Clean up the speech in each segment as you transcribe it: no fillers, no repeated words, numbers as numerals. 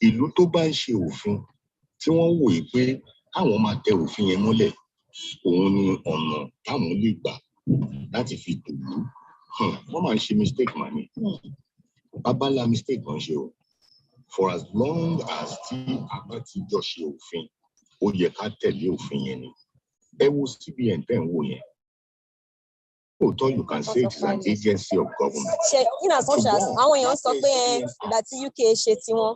ìlú tó bá ń ṣe òfin tí wọ́n wò pé àwọn máa tẹ òfin yẹn mọ́lẹ̀, òun ni ọ̀nà táwọn lè gbà láti fi tòlú. Wọ́n máa ń ṣe mistake mà ní. Babalá mistake kan ṣe o. For as long as tí a bá ti jọ ṣe òfin, ó yẹ ká tẹ̀lé òfin yẹn ni. Ẹ wo CBN tẹ́ ń wò yẹn. Òótọ́ you can say it's an agency of government. Ṣe in as much as àwọn èèyàn sọ pé ìgbà tí UK ṣe tiwọn.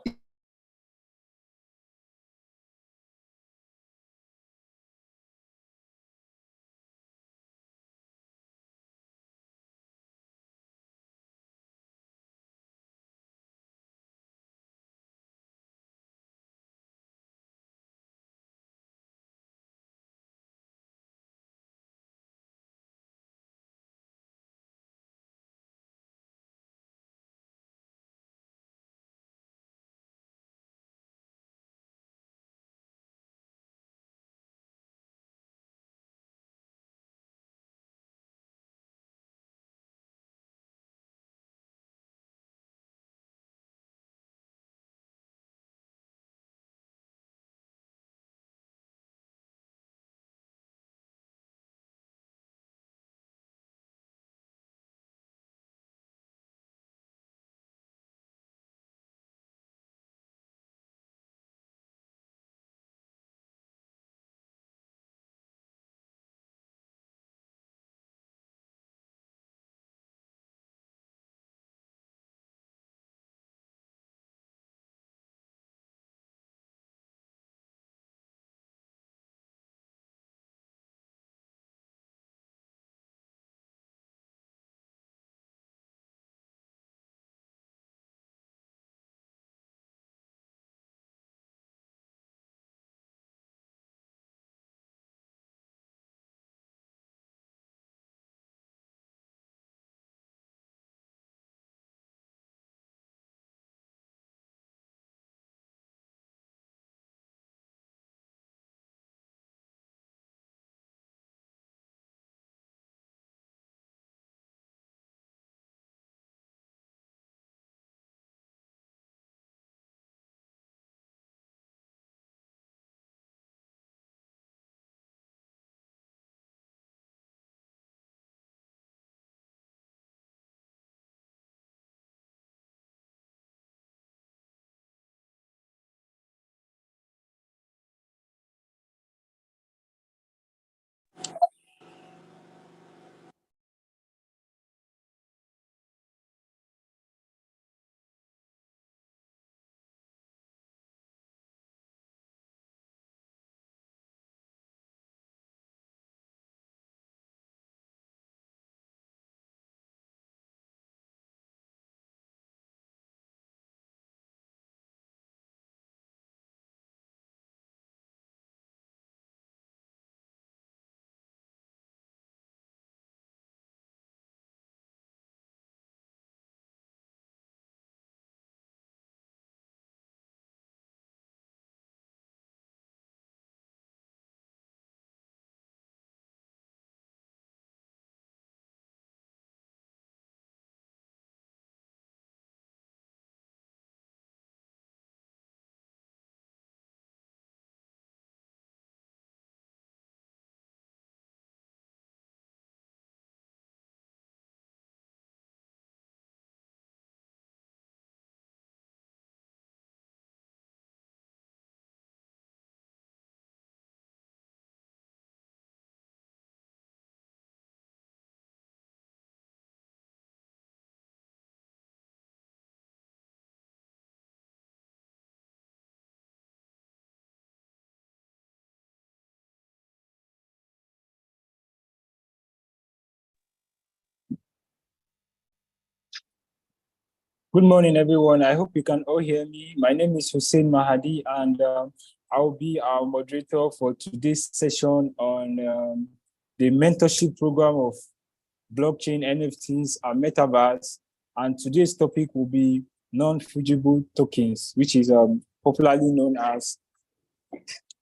Good morning, everyone. I hope you can all hear me. My name is Hussein Mahadi, and I'll be our moderator for today's session on the mentorship program of blockchain, NFTs, and metaverse. And today's topic will be non-fungible tokens, which is popularly known as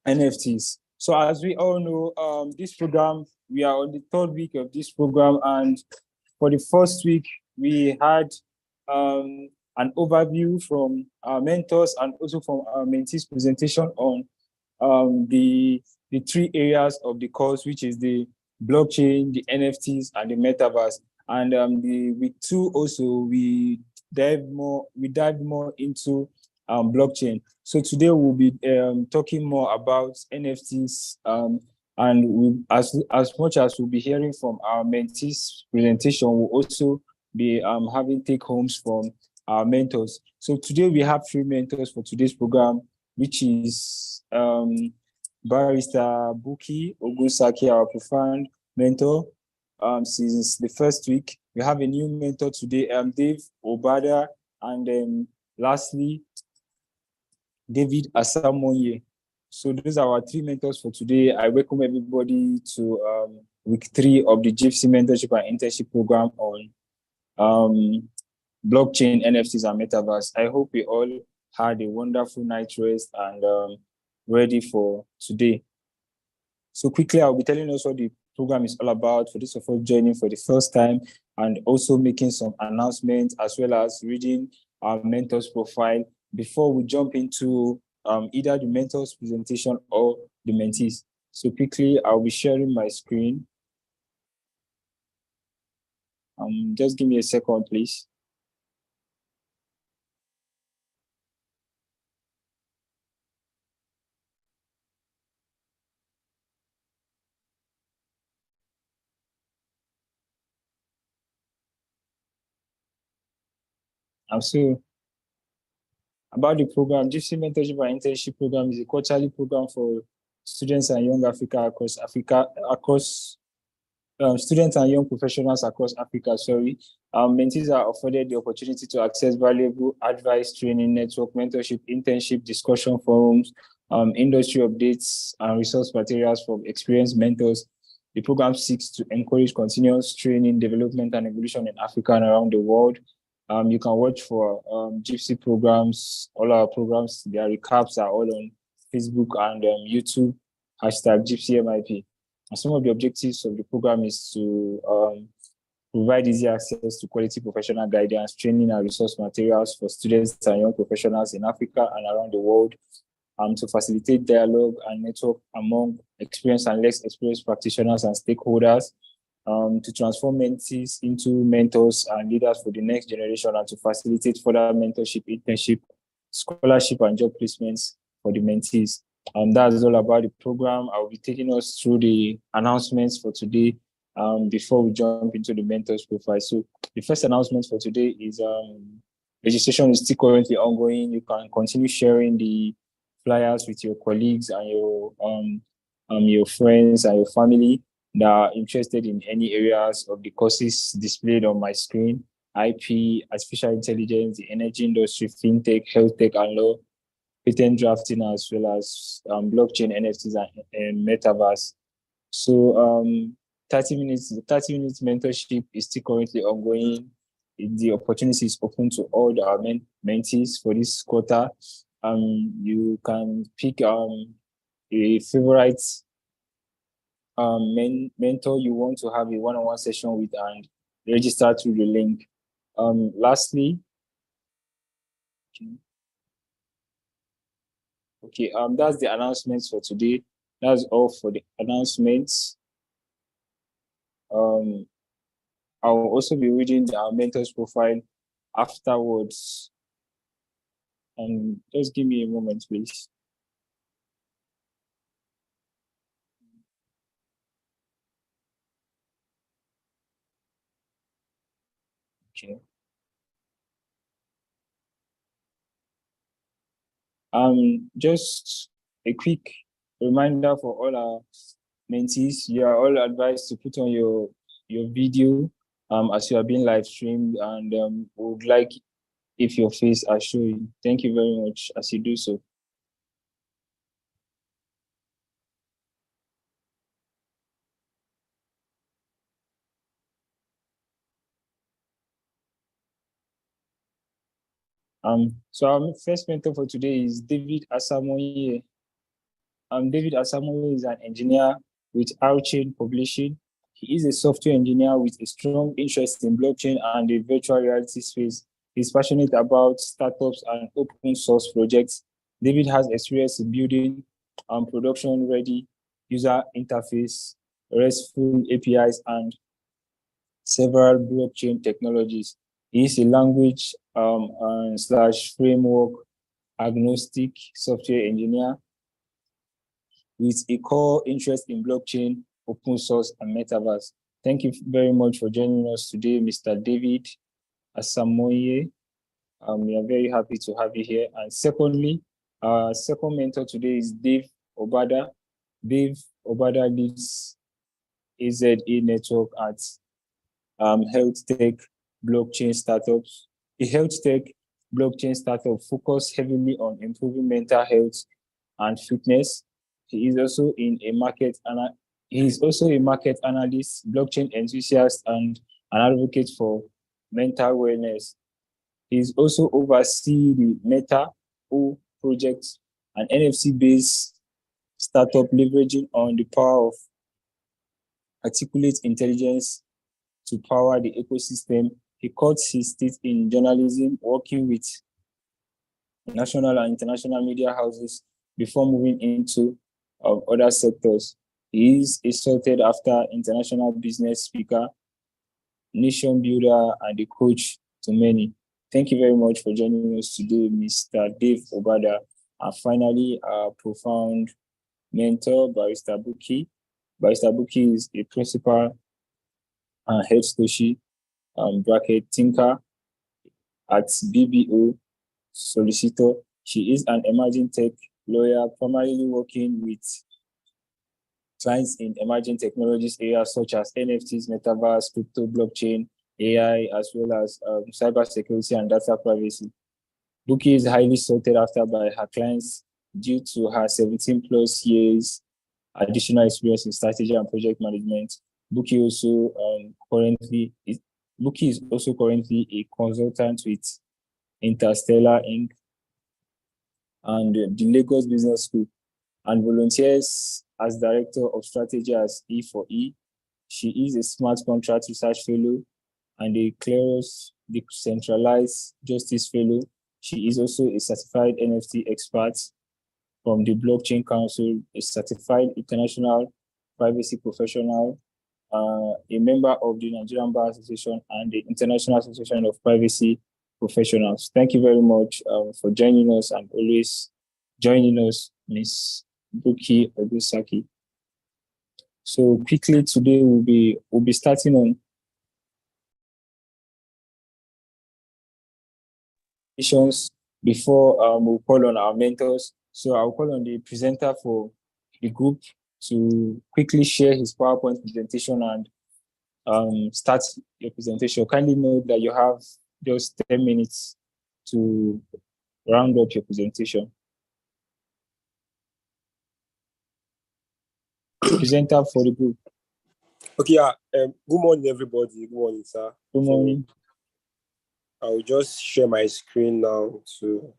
NFTs. So as we all know, this program, we are on the third week of this program, and for the first week, we had an overview from our mentors and also from our mentees presentation on the three areas of the course, which is the blockchain, the NFTs, and the metaverse. And the week 2 also we dive more into blockchain. So today we'll be talking more about NFTs, and as much as we'll be hearing from our mentees presentation, we'll also be having take homes from our mentors. So today we have 3 mentors for today's program, which is Barrister Buki Ogunsaki, our profound mentor since the first week. We have a new mentor today, Dave Obada, and then lastly, David Asamoye. So those are our 3 mentors for today. I welcome everybody to week 3 of the JIIPCC Mentorship and Internship program on blockchain, NFTs, and metaverse. I hope we all had a wonderful night's rest and ready for today. So quickly, I'll be telling us what the program is all about for those of us joining for the first time, and also making some announcements as well as reading our mentor's profile before we jump into either the mentor's presentation or the mentees. So quickly, I'll be sharing my screen. Just give me a second, please. So about the program, JIIPCC Mentorship and Internship program is a quarterly program for students and young students and young professionals across Africa. Mentees are afforded the opportunity to access valuable advice, training, network, mentorship, internship, discussion forums, industry updates, and resource materials from experienced mentors. The program seeks to encourage continuous training, development, and evolution in Africa and around the world. You can watch for JIIPCC programs, all our programs, their recaps are all on Facebook and YouTube, #JIIPCCMIP. And some of the objectives of the program is to provide easy access to quality professional guidance, training, and resource materials for students and young professionals in Africa and around the world, to facilitate dialogue and network among experienced and less experienced practitioners and stakeholders, to transform mentees into mentors and leaders for the next generation, and to facilitate further mentorship, internship, scholarship, and job placements for the mentees. That's all about the program. I'll be taking us through the announcements for today before we jump into the mentors profile. So the first announcement for today is registration is still currently ongoing. You can continue sharing the flyers with your colleagues and your friends and your family that are interested in any areas of the courses displayed on my screen: IP, artificial intelligence, the energy industry, fintech, health tech, and law, patent drafting, as well as blockchain, NFTs, and metaverse. So 30 minutes mentorship is still currently ongoing. The opportunity is open to all our mentees for this quarter. You can pick a favorite mentor you want to have a one-on-one session with and register through the link. Lastly, okay, that's the announcements for today. That's all for the announcements. I'll also be reading our mentor's profile afterwards. Just give me a moment, please. Okay. Just a quick reminder for all our mentees: you are all advised to put on your video as you are being live streamed, and would like if your face are showing. Thank you very much as you do so. So our first mentor for today is David Asamoye. David Asamoye is an engineer with Chain Publishing. He is a software engineer with a strong interest in blockchain and the virtual reality space. He's passionate about startups and open source projects. David has experience in building production-ready user interface, RESTful APIs, and several blockchain technologies. He is a language / framework agnostic software engineer with a core interest in blockchain, open source, and metaverse. Thank you very much for joining us today, Mr. David Asamoye. We are very happy to have you here. And secondly, our second mentor today is Dave Obada. Dave Obada leads AZA network at health tech blockchain startups. A health tech blockchain startup focused heavily on improving mental health and fitness. He is also a market analyst, blockchain enthusiast, and an advocate for mental wellness. He is also overseeing the Meta O project, an NFC-based startup leveraging on the power of articulate intelligence to power the ecosystem. He cut his teeth in journalism, working with national and international media houses before moving into other sectors. He is a sought-after international business speaker, nation builder, and a coach to many. Thank you very much for joining us today, Mr. Dave Obada. And finally, our profound mentor, Barrister Buki. Barrister Buki is a principal and head Stoshi thinker at BBO Solicitor. She is an emerging tech lawyer, primarily working with clients in emerging technologies areas such as NFTs, metaverse, crypto, blockchain, AI, as well as cybersecurity and data privacy. Buki is highly sought after by her clients due to her 17 plus years additional experience in strategy and project management. Buki is also currently a consultant with Interstellar Inc. and the Lagos Business School, and volunteers as Director of Strategy as E4E. She is a Smart Contract Research Fellow and a Kleros Decentralized Justice Fellow. She is also a certified NFT expert from the Blockchain Council, a certified international privacy professional, a member of the Nigerian Bar Association and the International Association of Privacy Professionals. Thank you very much for joining us and always joining us, Ms. Buki Ogusaki. So quickly today we'll be starting on before we'll call on our mentors. So I'll call on the presenter for the group to quickly share his PowerPoint presentation and start your presentation. Kindly note that you have just 10 minutes to round up your presentation. Presenter for the group. Okay, good morning, everybody. Good morning, sir. Good morning. I will just share my screen now to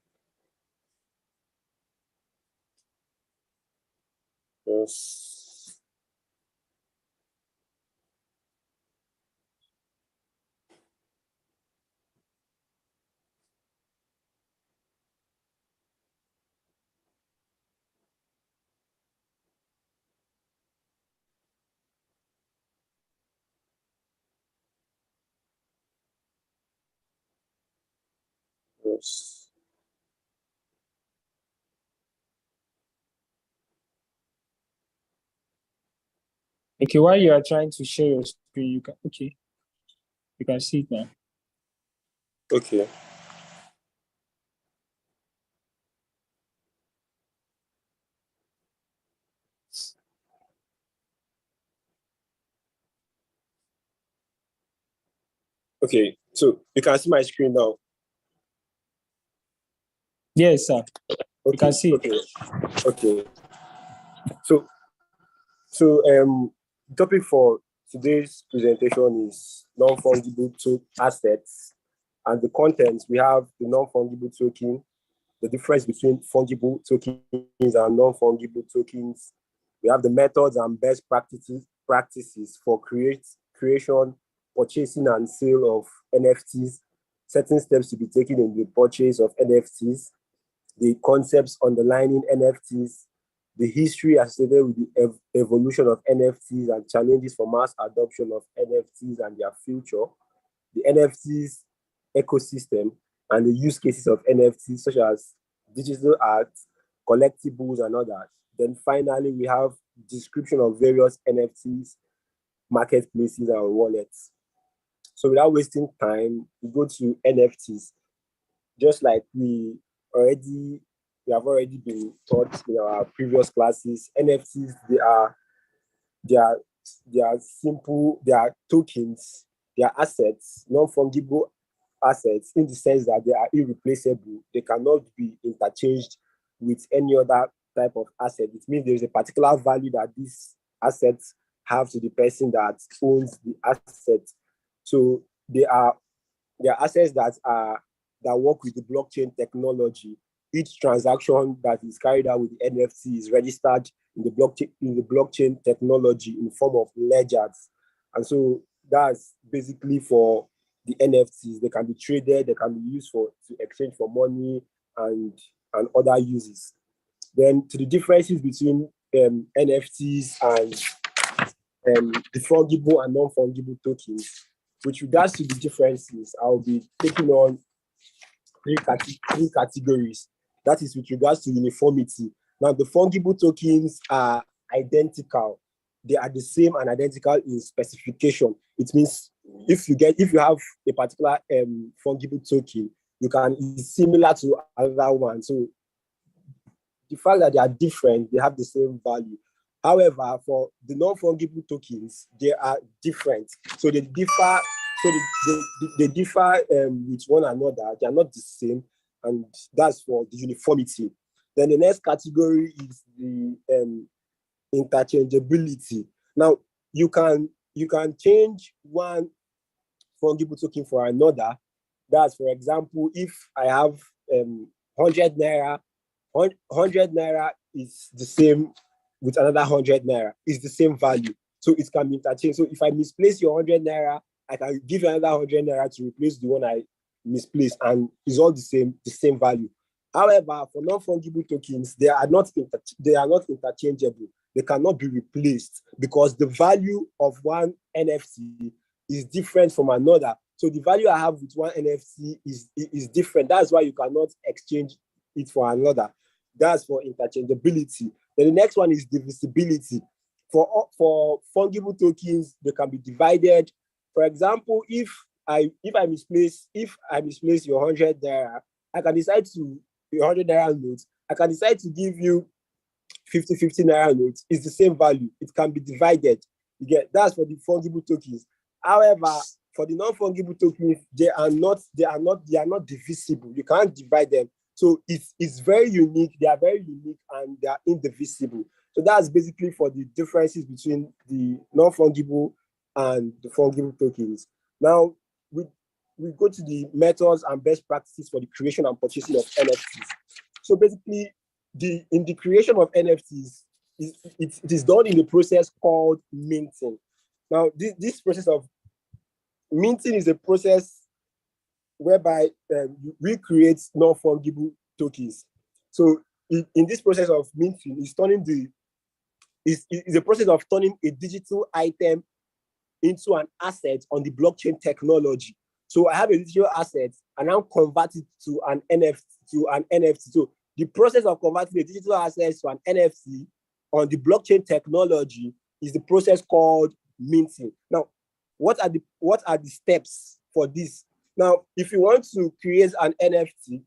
just yes. Okay, while you are trying to share your screen, you can see it now. Okay. Okay, so you can see my screen now. Yes, sir. Okay. You can see it. Okay. So topic for today's presentation is non-fungible assets, and the contents we have the non-fungible token, the difference between fungible tokens and non-fungible tokens. We have the methods and best practices for creation, purchasing, and sale of NFTs, certain steps to be taken in the purchase of NFTs, the concepts underlying NFTs, the history associated with the evolution of NFTs and challenges for mass adoption of NFTs and their future, the NFTs ecosystem, and the use cases of NFTs such as digital art, collectibles, and others. Then finally, we have description of various NFTs, marketplaces, and wallets. So without wasting time, we go to NFTs. Just like we have already been taught in our previous classes, NFTs, they are simple, they are tokens, they are assets, non-fungible assets, in the sense that they are irreplaceable. They cannot be interchanged with any other type of asset. It means there is a particular value that these assets have to the person that owns the asset. So they are assets that work with the blockchain technology. Each transaction that is carried out with the NFT is registered in the blockchain technology in the form of ledgers. And so that's basically for the NFTs. They can be traded, they can be used to exchange for money and other uses. Then to the differences between NFTs and the fungible and non-fungible tokens. With regards to the differences, I'll be taking on three categories. That is with regards to uniformity. Now, the fungible tokens are identical. They are the same and identical in specification. It means if you have a particular fungible token, it's similar to another one. So the fact that they are different, they have the same value. However, for the non-fungible tokens, they are different. So they differ. They differ with one another. They are not the same, and that's for the uniformity. Then the next category is the interchangeability. Now, you can change one fungible token for another. That's, for example, if I have 100 naira, 100 naira is the same with another 100 naira, is the same value. So it can be interchanged. So if I misplace your 100 naira, I can give you another 100 naira to replace the one I misplaced, and it's all the same value. However, for non-fungible tokens, they are not interchangeable. They cannot be replaced because the value of one NFT is different from another. So the value I have with one NFT is different. That's why you cannot exchange it for another. That's for interchangeability. Then the next one is divisibility. For fungible tokens, they can be divided. For example, if I misplace your 100 naira, I can decide to your 100 naira notes. I can decide to give you 50 naira notes. It's the same value. It can be divided. That's for the fungible tokens. However, for the non-fungible tokens, they are not divisible. You can't divide them. So it's very unique. They are very unique and they are indivisible. So that's basically for the differences between the non-fungible and the fungible tokens. Now, we go to the methods and best practices for the creation and purchasing of NFTs. So basically, in the creation of NFTs, it is done in a process called minting. Now, this process of minting is a process whereby we create non-fungible tokens. So in this process of minting, it's a process of turning a digital item into an asset on the blockchain technology. So I have a digital asset and now convert it to an NFT. So the process of converting a digital asset to an NFT on the blockchain technology is the process called minting. Now, what are the steps for this? Now, if you want to create an NFT,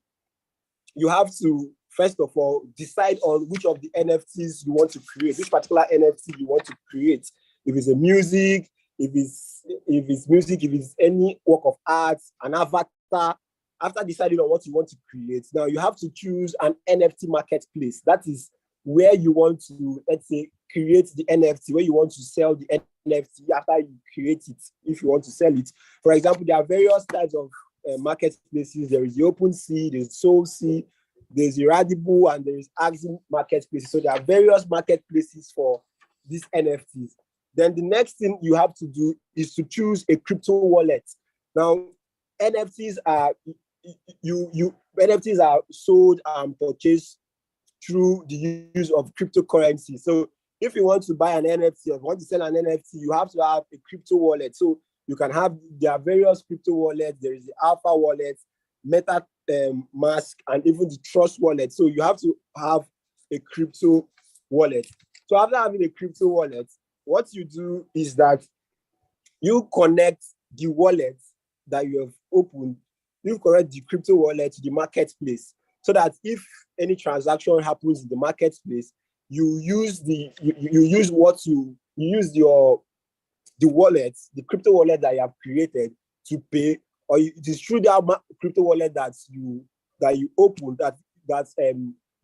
you have to first of all decide on which of the NFTs you want to create, which particular NFT you want to create. If it's a music, if it's any work of art, an avatar. After deciding on what you want to create, now you have to choose an NFT marketplace. That is where you want to, let's say, create the NFT, where you want to sell the NFT after you create it, if you want to sell it. For example, there are various types of marketplaces. There is the OpenSea, there's SoulSea, there's Iradible, and there is Axie marketplaces. So there are various marketplaces for these NFTs. Then the next thing you have to do is to choose a crypto wallet. Now, NFTs are NFTs are sold and purchased through the use of cryptocurrency. So if you want to buy an NFT or want to sell an NFT, you have to have a crypto wallet. So you can have, there are various crypto wallets. There is the Alpha wallet, Meta Mask, and even the Trust wallet. So you have to have a crypto wallet. So after having a crypto wallet, what you do is that you connect the wallet that you have opened, you connect the crypto wallet to the marketplace, so that if any transaction happens in the marketplace, you use the wallet, the crypto wallet that you have created to pay, or it is through that crypto wallet that you open that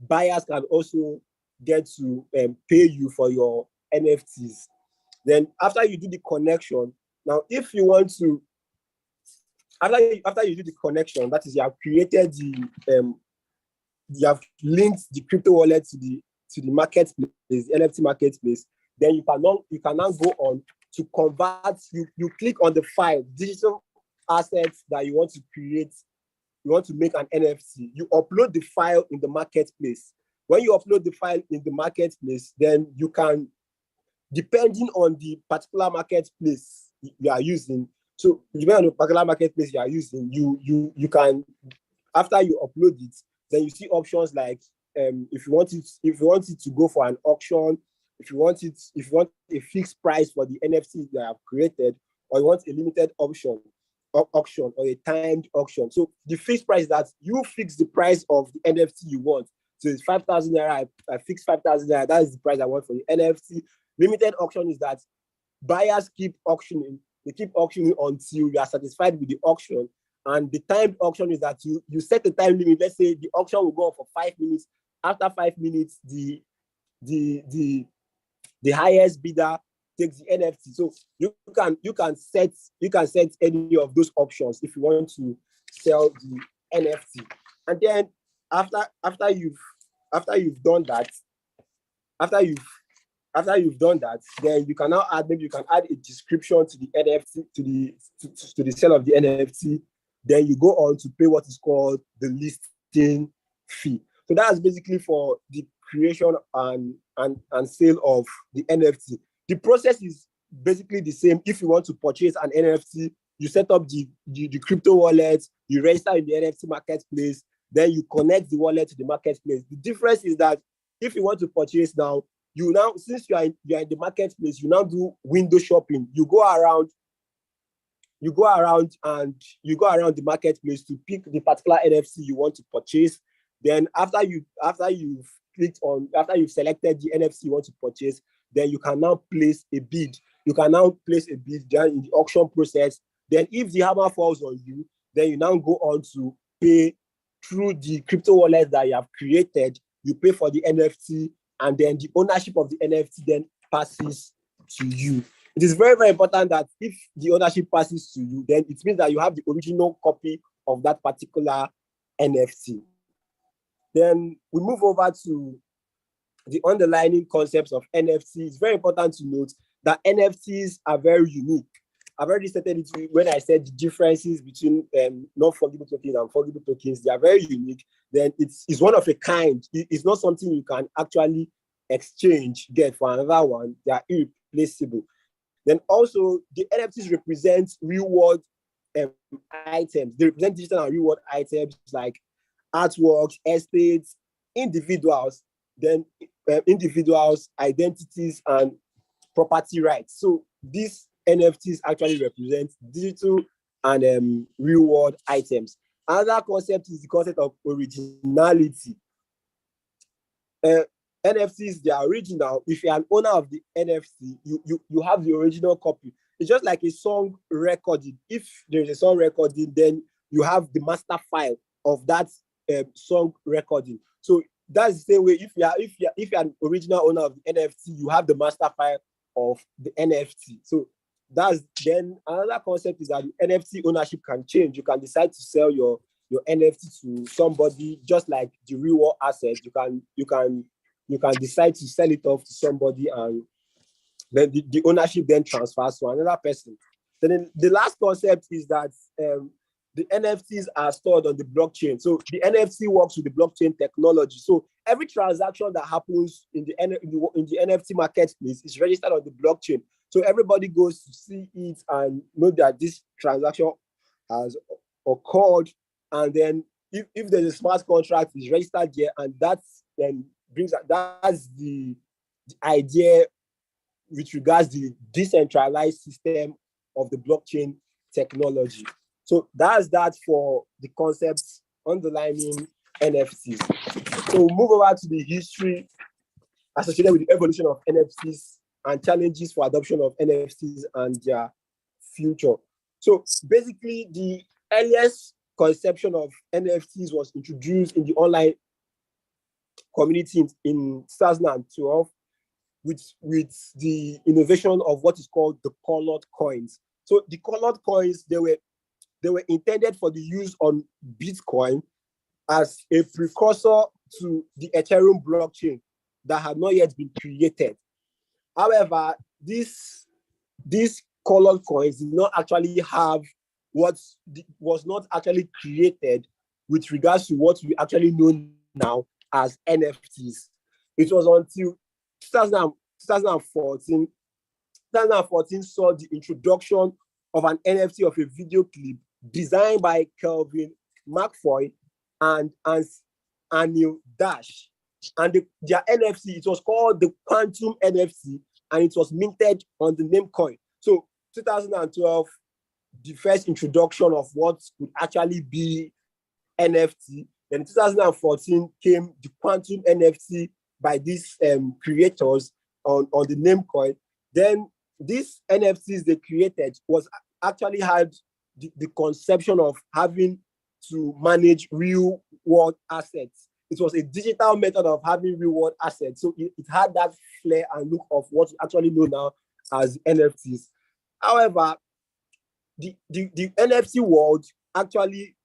buyers can also get to pay you for your NFTs. Then after you do the connection, now if you want to, after you do the connection, that is, you have created you have linked the crypto wallet to the marketplace, the NFT marketplace, then you can now go on to convert. You click on the file, digital assets that you want to create. You want to make an NFT. You upload the file in the marketplace. When you upload the file in the marketplace, then you can, depending on the particular marketplace you are using. So depending on the particular marketplace you are using, you can, after you upload it, then you see options like if you want it to go for an auction, if you want a fixed price for the NFT that I have created, or you want a limited auction or a timed auction. So the fixed price, that you fix the price of the NFT you want. So it's 5,000 naira. I fix 5,000 naira. That is the price I want for the NFT. Limited auction is that buyers keep auctioning. They keep auctioning until you are satisfied with the auction. And the timed auction is that you set a time limit. Let's say the auction will go on for 5 minutes. After 5 minutes, the highest bidder takes the NFT. So you can set any of those options if you want to sell the NFT. And then after you've done that, then you can now add, maybe you can add a description to the NFT, to the sale of the NFT. Then you go on to pay what is called the listing fee. So that's basically for the creation and sale of the NFT. The process is basically the same. If you want to purchase an NFT, you set up the crypto wallet, you register in the NFT marketplace, then you connect the wallet to the marketplace. The difference is that if you want to purchase now, since you are in the marketplace, you now do window shopping. You go around the marketplace to pick the particular NFT you want to purchase. Then after you've selected the NFT you want to purchase, then you can now place a bid. You can now place a bid down in the auction process. Then if the hammer falls on you, then you now go on to pay through the crypto wallet that you have created. You pay for the NFT, and then the ownership of the NFT then passes to you. It is very, very important that if the ownership passes to you, then it means that you have the original copy of that particular NFT. Then we move over to the underlying concepts of NFTs. It's very important to note that NFTs are very unique. I've already stated it when I said the differences between non-fungible tokens and fungible tokens. They are very unique. Then it's one of a kind. It's not something you can actually get for another one. They are irreplaceable. Then also the NFTs represent real-world items. They represent digital and real-world items like artworks, estates, individuals, identities, and property rights. So these NFTs actually represent digital and real-world items. Another concept is the concept of originality. NFTs, they are original. If you're an owner of the NFT, you have the original copy. It's just like a song recording. If there's a song recording, then you have the master file of that song recording. So that's the same way. If you're an original owner of the NFT, you have the master file of the NFT. So that's then another concept is that the NFT ownership can change. You can decide to sell your NFT to somebody, just like the real world asset. You can decide to sell it off to somebody, and then the ownership then transfers to another person. Then the last concept is that the NFTs are stored on the blockchain. So the NFT works with the blockchain technology. So every transaction that happens in the NFT marketplace is registered on the blockchain. So everybody goes to see it and know that this transaction has occurred. And then if there's a smart contract, it's registered there, and that's the idea with regards to the decentralized system of the blockchain technology. So that's that for the concepts underlining NFTs. So we'll move over to the history associated with the evolution of NFTs and challenges for adoption of NFTs and their future. So basically, the earliest conception of NFTs was introduced in the online community in 2012 with the innovation of what is called the colored coins. So the colored coins, they were intended for the use on Bitcoin as a precursor to the Ethereum blockchain that had not yet been created. However, these colored coins did not actually have what was not actually created with regards to what we actually know now as NFTs. It was until 2014 saw the introduction of an NFT of a video clip designed by Kelvin McFoy and Anil Dash. And their NFT, it was called the Quantum NFT, and it was minted on the name coin. So 2012, the first introduction of what would actually be NFT. Then in 2014 came the Quantum NFT by these creators on the name coin. Then these NFTs they created was actually had the conception of having to manage real world assets. It was a digital method of having real world assets. So it had that flair and look of what we actually know now as NFTs. However, the NFT world actually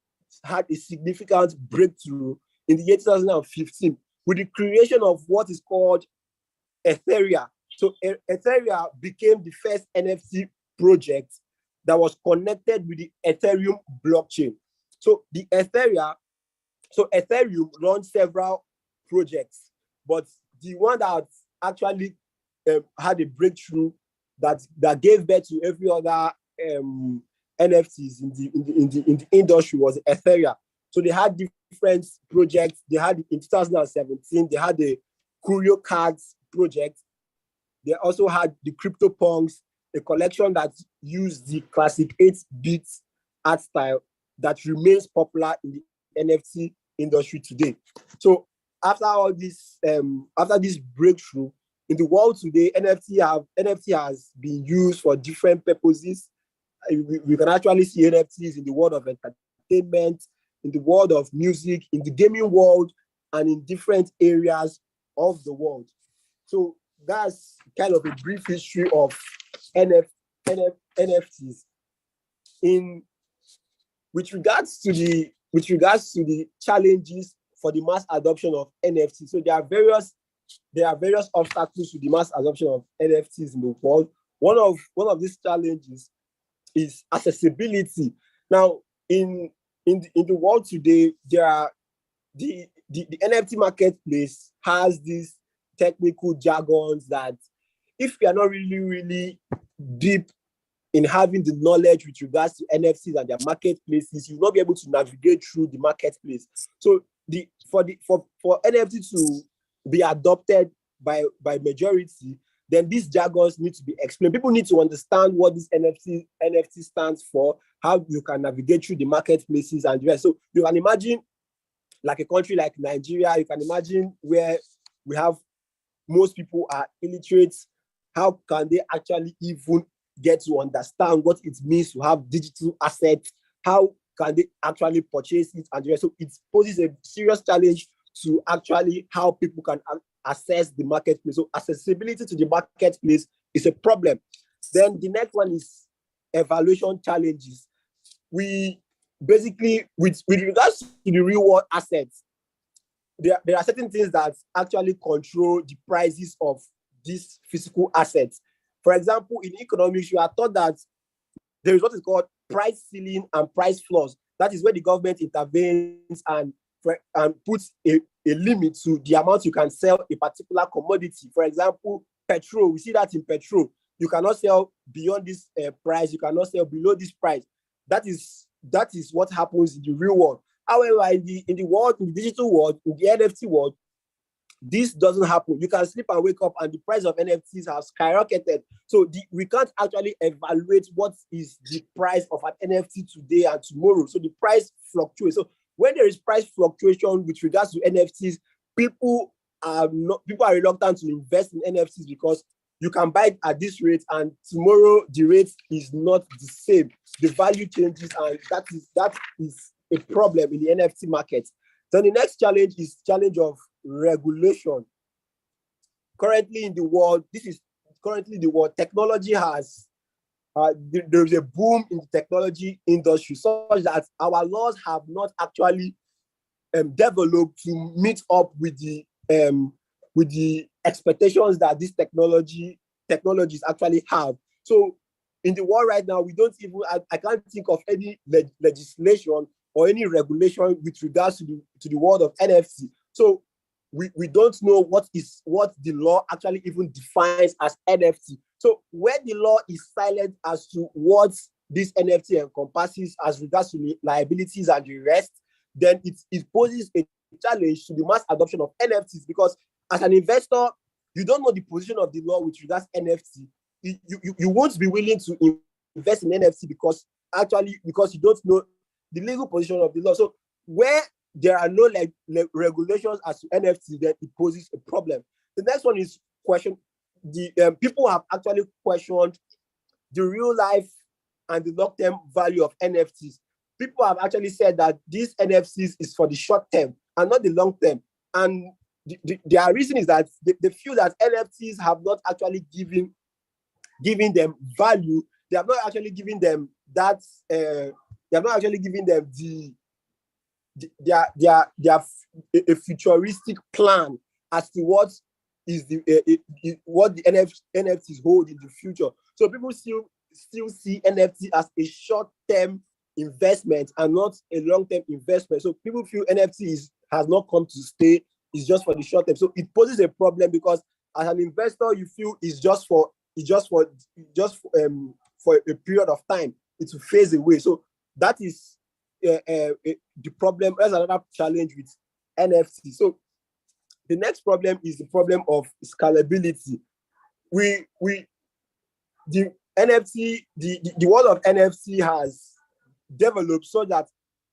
had a significant breakthrough in the year 2015 with the creation of what is called Ethereum. So Ethereum became the first NFT project that was connected with the Ethereum blockchain. So Ethereum runs several projects, but the one that actually had a breakthrough that gave birth to every other NFTs in the industry was Ethereum. So they had different projects. They had in 2017, they had the Curio Cards project. They also had the CryptoPunks, a collection that used the classic 8-bit art style that remains popular in the NFT industry today. So after all this, after this breakthrough in the world today, NFT has been used for different purposes. We can actually see NFTs in the world of entertainment, in the world of music, in the gaming world, and in different areas of the world. So that's kind of a brief history of NFTs. With regards to the challenges for the mass adoption of NFTs, so there are various obstacles to the mass adoption of NFTs in the world. One of these challenges is accessibility. Now, in the world today, there are the NFT marketplace has these technical jargons that if you are not really deep in having the knowledge with regards to NFTs and their marketplaces, you will not be able to navigate through the marketplace. So for NFT to be adopted by majority, then these jargons need to be explained. People need to understand what this NFT stands for, how you can navigate through the marketplaces and the rest. So you can imagine like a country like Nigeria, you can imagine where we have most people are illiterate. How can they actually even get to understand what it means to have digital assets? How can they actually purchase it and the rest? So it poses a serious challenge to actually how people can access the marketplace. So accessibility to the marketplace is a problem. Then the next one is evaluation challenges. We basically, with regards to the real world assets, there are certain things that actually control the prices of these physical assets. For example, in economics, you are taught that there is what is called price ceiling and price floors. That is where the government intervenes and puts a limit to the amount you can sell a particular commodity. For example, petrol. We see that in petrol. You cannot sell beyond this price. You cannot sell below this price. That is what happens in the real world. However, in the world, in the digital world, in the NFT world, this doesn't happen. You can sleep and wake up and the price of NFTs has skyrocketed. So we can't actually evaluate what is the price of an NFT today and tomorrow. So the price fluctuates. So when there is price fluctuation with regards to NFTs, people are reluctant to invest in NFTs because you can buy it at this rate and tomorrow the rate is not the same. The value changes, and that is a problem in the NFT market. So the next challenge is challenge of regulation. Currently in the world, technology has there is a boom in the technology industry such that our laws have not actually developed to meet up with the expectations that these technologies actually have. So in the world right now, I can't think of any legislation or any regulation with regards to the world of NFT. So we don't know what the law actually even defines as NFT. So where the law is silent as to what this NFT encompasses as regards to liabilities and the rest, then it poses a challenge to the mass adoption of NFTs, because as an investor, you don't know the position of the law with regards to NFT. You won't be willing to invest in NFT because you don't know the legal position of the law. So where there are no regulations as to NFT, then it poses a problem. The next one is people have actually questioned the real life and the long-term value of NFTs. People have actually said that these NFTs is for the short term and not the long term. And their reason is that they feel that NFTs have not actually given them value. They have not actually given them that. They have not actually given them a futuristic plan as to what the NFTs hold in the future. So people still see NFT as a short-term investment and not a long-term investment. So people feel NFT has not come to stay. It's just for the short term. So it poses a problem because as an investor, you feel it's just for a period of time. It will phase away. So that is the problem. There's another challenge with NFT. So the next problem is the problem of scalability. The world of NFT has developed so that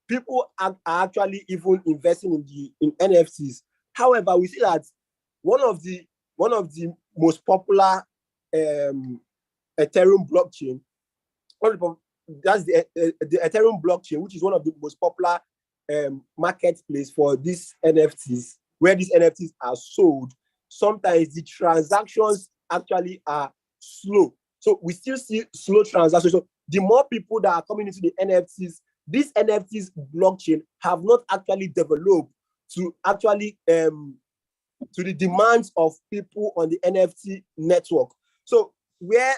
people are actually even investing in NFTs. However, we see that one of the most popular Ethereum blockchain, that's the Ethereum blockchain, which is one of the most popular marketplace for these NFTs, where these NFTs are sold. Sometimes the transactions actually are slow. So we still see slow transactions. So the more people that are coming into the NFTs, these NFTs blockchain have not actually developed to actually to the demands of people on the NFT network. So where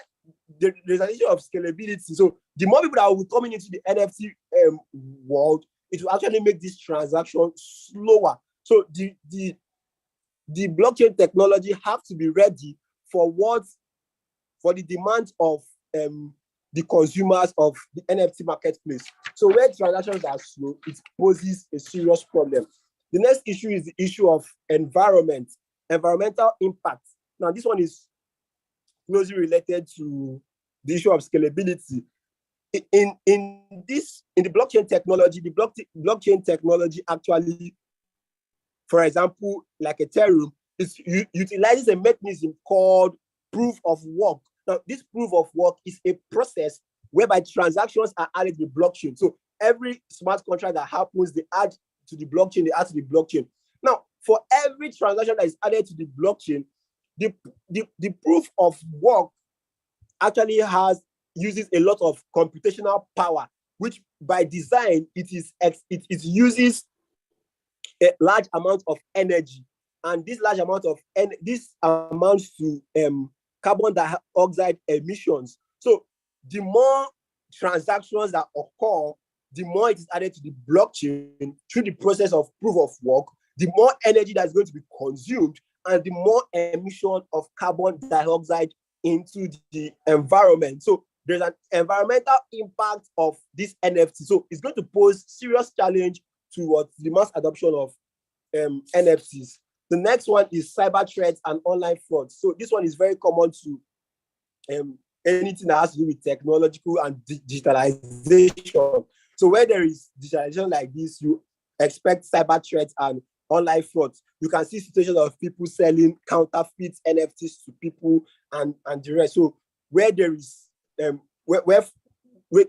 there's an issue of scalability. So the more people that will be coming into the NFT world, it will actually make this transaction slower. So the blockchain technology have to be ready for the demands of the consumers of the NFT marketplace. So where transactions are slow, it poses a serious problem. The next issue is the issue of environmental impact. Now, this one is closely related to the issue of scalability. In the blockchain technology, the blockchain technology actually, for example, like Ethereum, utilizes a mechanism called proof of work. Now, this proof of work is a process whereby transactions are added to the blockchain. So every smart contract that happens, they add to the blockchain. Now, for every transaction that is added to the blockchain, the proof of work actually uses a lot of computational power, which by design it uses a large amount of energy, and this large amount of this amounts to carbon dioxide emissions. So the more transactions that occur, the more it is added to the blockchain through the process of proof of work, the more energy that's going to be consumed and the more emission of carbon dioxide into the environment. So there's an environmental impact of this NFT. So it's going to pose serious challenge towards the mass adoption of NFTs. The next one is cyber threats and online fraud. So this one is very common to anything that has to do with technological and digitalization. So where there is digitalization like this, you expect cyber threats and online fraud. You can see situations of people selling counterfeit NFTs to people and the rest. So where there is where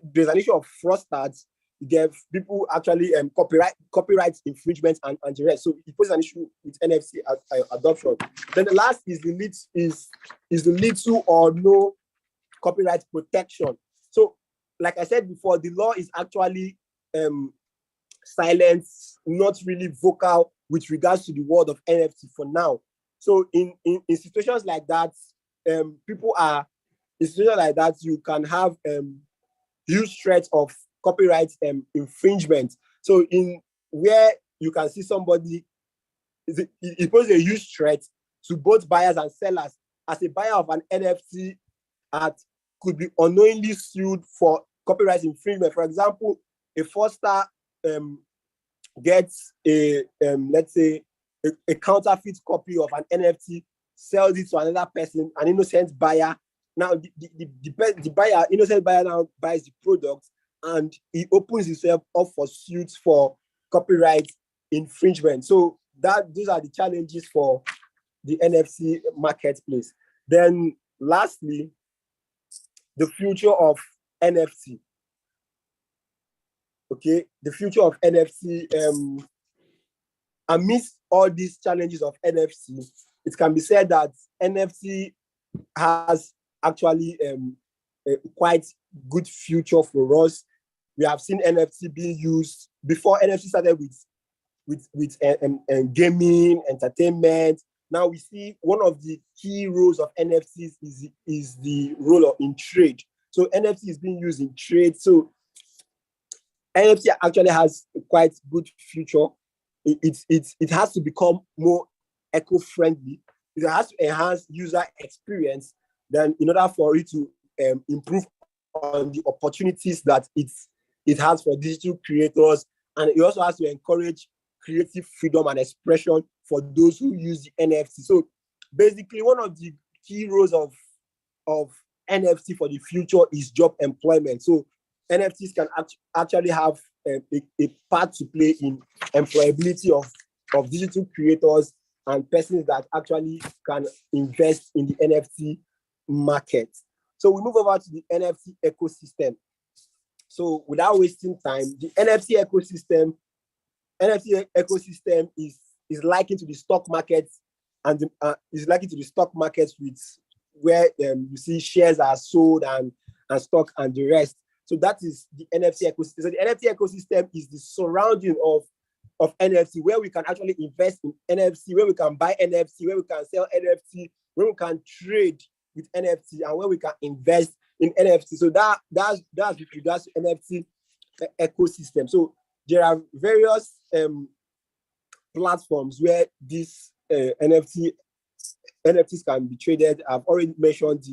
there's an issue of fraudsters, there people actually copyright infringements and the rest. So it poses an issue with NFT adoption. Then the last is the little or no copyright protection. So like I said before, the law is actually silent, not really vocal with regards to the world of NFT for now. So in situations like that, in situations like that, you can have huge threats of copyright infringement. So in where you can see somebody, it poses a huge threat to both buyers and sellers. As a buyer of an NFT that could be unknowingly sued for copyright infringement. For example, a fraudster gets let's say a counterfeit copy of an NFT, sells it to another person, an innocent buyer. Now the buyer, innocent buyer now buys the product and he opens himself up for suits for copyright infringement. So those are the challenges for the NFT marketplace. Then lastly, the future of NFT. Okay, the future of NFT, amidst all these challenges of NFT, it can be said that NFT has actually a quite good future for us. We have seen NFT being used before NFT started with gaming, entertainment. Now we see one of the key roles of NFTs is the role in trade. So NFT is being used in trade. So NFT actually has a quite good future. It has to become more eco-friendly. It has to enhance user experience. Then, in order for it to improve on the opportunities that it has for digital creators, and it also has to encourage creative freedom and expression for those who use the NFT. So, basically, one of the key roles of NFT for the future is job employment. So, NFTs can actually have a part to play in employability of digital creators and persons that actually can invest in the NFT market. So we move over to the NFT ecosystem. So without wasting time, the NFT ecosystem is likened to the stock market, and is likened to the stock market with where you see shares are sold and stock and the rest. So that is the NFT ecosystem. So the NFT ecosystem is the surrounding of NFT, where we can actually invest in NFT, where we can buy NFT, where we can sell NFT, where we can trade with NFT, and where we can invest in NFT. So that's with regards to NFT ecosystem. So there are various platforms where these NFTs can be traded. I've already mentioned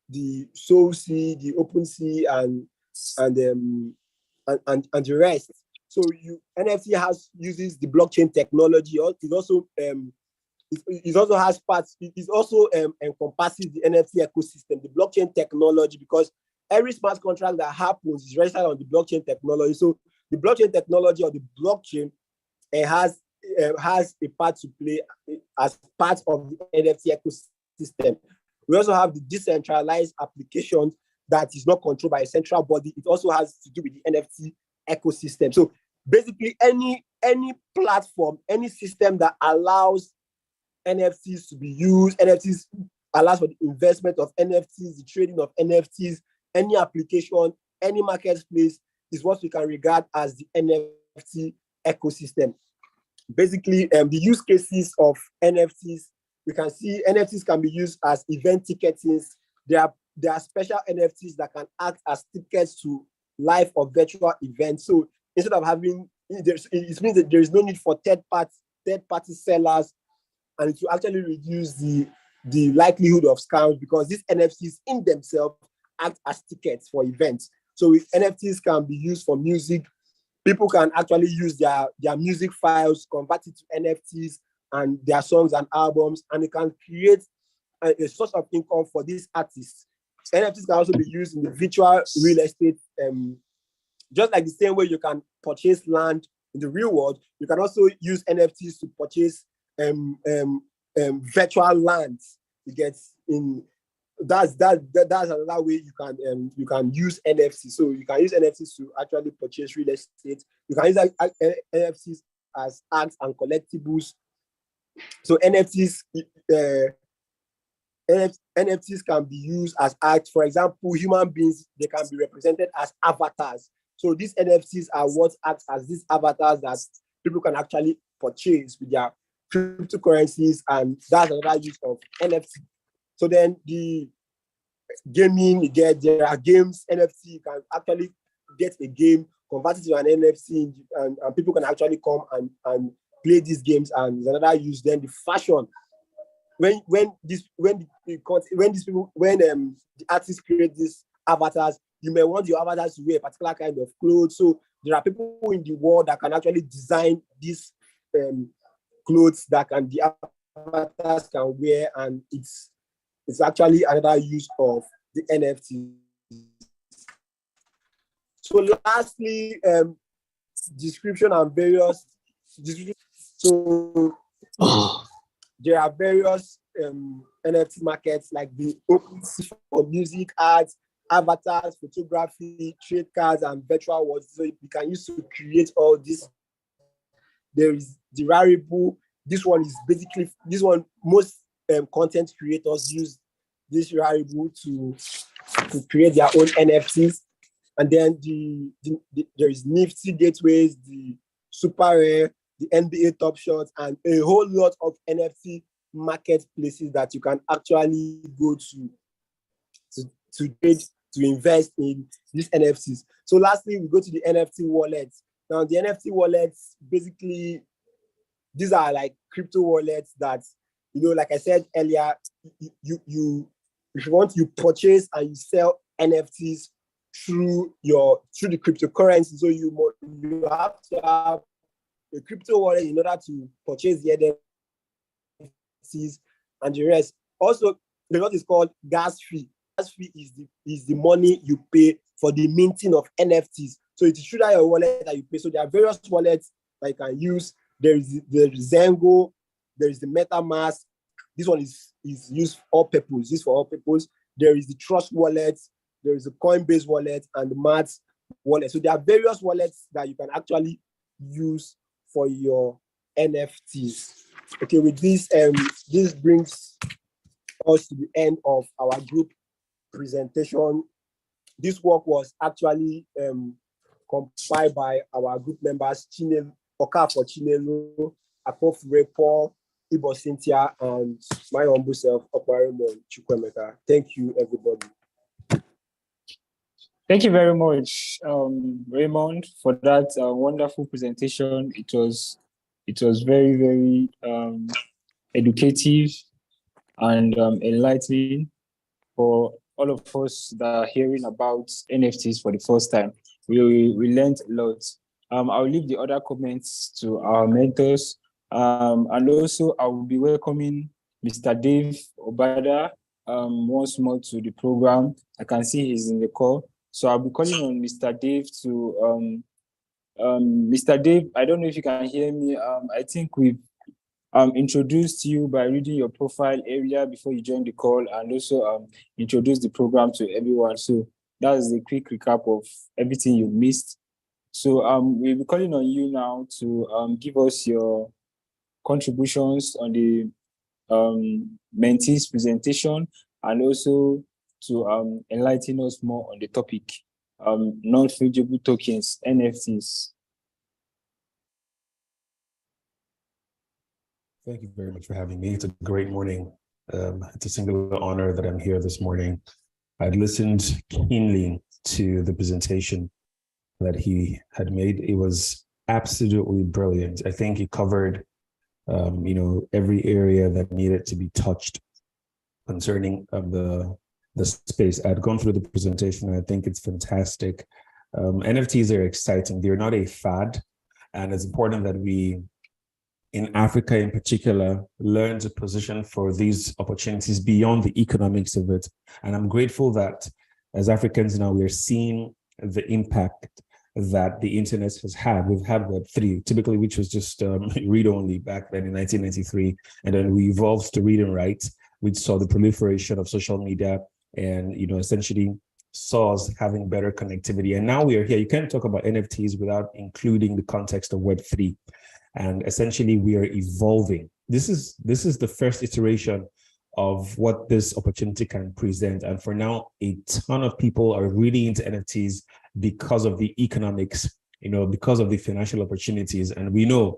the SoulSea, the OpenSea, and the rest. So NFT uses the blockchain technology. It also has parts. It also encompasses the NFT ecosystem, the blockchain technology, because every smart contract that happens is registered on the blockchain technology. So the blockchain technology or the blockchain has a part to play as part of the NFT ecosystem. We also have the decentralized applications that is not controlled by a central body. It also has to do with the NFT ecosystem. So basically, any platform, any system that allows NFTs to be used, NFTs allows for the investment of NFTs, the trading of NFTs, any application, any marketplace is what we can regard as the NFT ecosystem. Basically, the use cases of NFTs, we can see NFTs can be used as event ticketing. There are special NFTs that can act as tickets to live or virtual events. So instead of having, it means that there is no need for third party sellers, and it will actually reduce the likelihood of scams, because these NFTs in themselves act as tickets for events. So NFTs can be used for music. People can actually use their music files, convert it to NFTs and their songs and albums, and it can create a source of income for these artists. NFTs can also be used in the virtual real estate, just like the same way you can purchase land in the real world. You can also use NFTs to purchase virtual lands. You get in. That's another way you can use NFTs. So you can use NFTs to actually purchase real estate. You can use NFTs as arts and collectibles. So NFTs can be used as art. For example, human beings, they can be represented as avatars. So these NFTs are what acts as these avatars that people can actually purchase with their cryptocurrencies, and that's another use of NFT. So then the gaming, there are games, NFT, you can actually get a game, convert it to an NFT, and people can actually come and play these games, and there's another use. Then the fashion, when the artists create these avatars, you may want your avatars to wear a particular kind of clothes. So there are people in the world that can actually design these clothes that the avatars can wear, and it's actually another use of the NFT. So lastly, description and various. So there are various NFT markets, like the OpenSea for music, arts, avatars, photography, trade cards, and virtual worlds. So you can use to create all this. There is the Rarible. This one, most content creators use this Rarible to create their own NFTs. And then there is Nifty Gateways, the Super Rare, the NBA Top Shots, and a whole lot of NFT marketplaces that you can actually go to trade, to invest in these NFTs. So lastly, we go to the NFT wallets. Now, the NFT wallets, basically, these are like crypto wallets that, like I said earlier, you if you want, you purchase and you sell NFTs through the cryptocurrency. So you have to have a crypto wallet in order to purchase the NFTs and the rest. Also, what is called gas fee. Gas fee is the money you pay for the minting of NFTs. So it's through your wallet that you pay. So there are various wallets that you can use. There is the Zengo, there is the MetaMask. This one is used for all purpose. There is the Trust wallet, there is the Coinbase wallet, and the Mats wallet. So there are various wallets that you can actually use for your NFTs. Okay, with this, this brings us to the end of our group presentation. This work was actually compiled by our group members, Okafor Chinelo, Akpofure Paul, Ibo Cynthia, and my humble self, Okwaremon Chukwemeka. Thank you, everybody. Thank you very much, Raymond, for that wonderful presentation. It was very, very educative and enlightening for all of us that are hearing about NFTs for the first time. We learned a lot. I'll leave the other comments to our mentors. And also, I will be welcoming Mr. Dave Obada once more to the program. I can see he's in the call. So I'll be calling on Mr. Dave to, Mr. Dave, I don't know if you can hear me. I think we've introduced you by reading your profile earlier before you joined the call, and also introduced the program to everyone. So that's a quick recap of everything you missed. So we'll be calling on you now to give us your contributions on the mentees presentation, and also to enlighten us more on the topic, non-fungible tokens, NFTs. Thank you very much for having me. It's a great morning. It's a singular honor that I'm here this morning. I listened keenly to the presentation that he had made. It was absolutely brilliant. I think it covered, every area that needed to be touched concerning the space. I'd gone through the presentation. I think it's fantastic. NFTs are exciting. They're not a fad, and it's important that we, in Africa in particular, learn to position for these opportunities beyond the economics of it. And I'm grateful that as Africans now, we're seeing the impact that the internet has had. We've had Web3, typically, which was just read-only back then in 1993. And then we evolved to read and write. We saw the proliferation of social media and, essentially saw us having better connectivity. And now we are here. You can't talk about NFTs without including the context of Web3. And essentially, we are evolving. This is the first iteration of what this opportunity can present. And for now, a ton of people are really into NFTs because of the economics, because of the financial opportunities. And we know,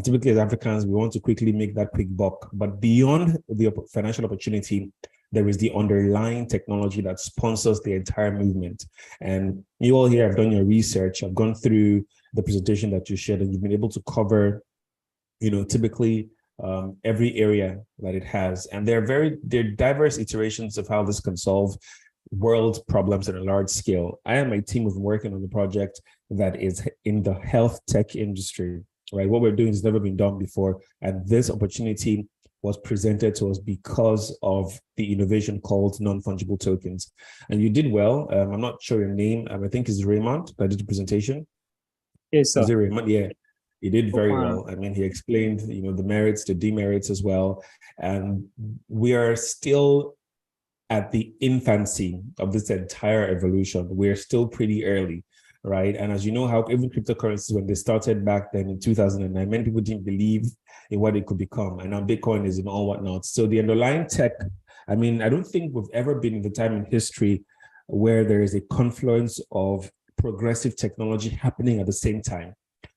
typically as Africans, we want to quickly make that quick buck. But beyond the financial opportunity, there is the underlying technology that sponsors the entire movement. And you all here have done your research. I've gone through the presentation that you shared, and you've been able to cover, typically every area that it has. And they're diverse iterations of how this can solve world problems at a large scale. I and my team have been working on the project that is in the health tech industry, right? What we're doing has never been done before. And this opportunity was presented to us because of the innovation called non-fungible tokens. And you did well. I'm not sure your name. I think it's Raymond that did the presentation. Yes, sir. Is it Raymond? Yeah. He did very well. I mean, he explained, the merits, the demerits as well. And we are still at the infancy of this entire evolution. We're still pretty early, right? And as you know, how even cryptocurrencies, when they started back then in 2009, many people didn't believe in what it could become. And now Bitcoin is and all whatnot. So the underlying tech, I mean, I don't think we've ever been in the time in history where there is a confluence of progressive technology happening at the same time.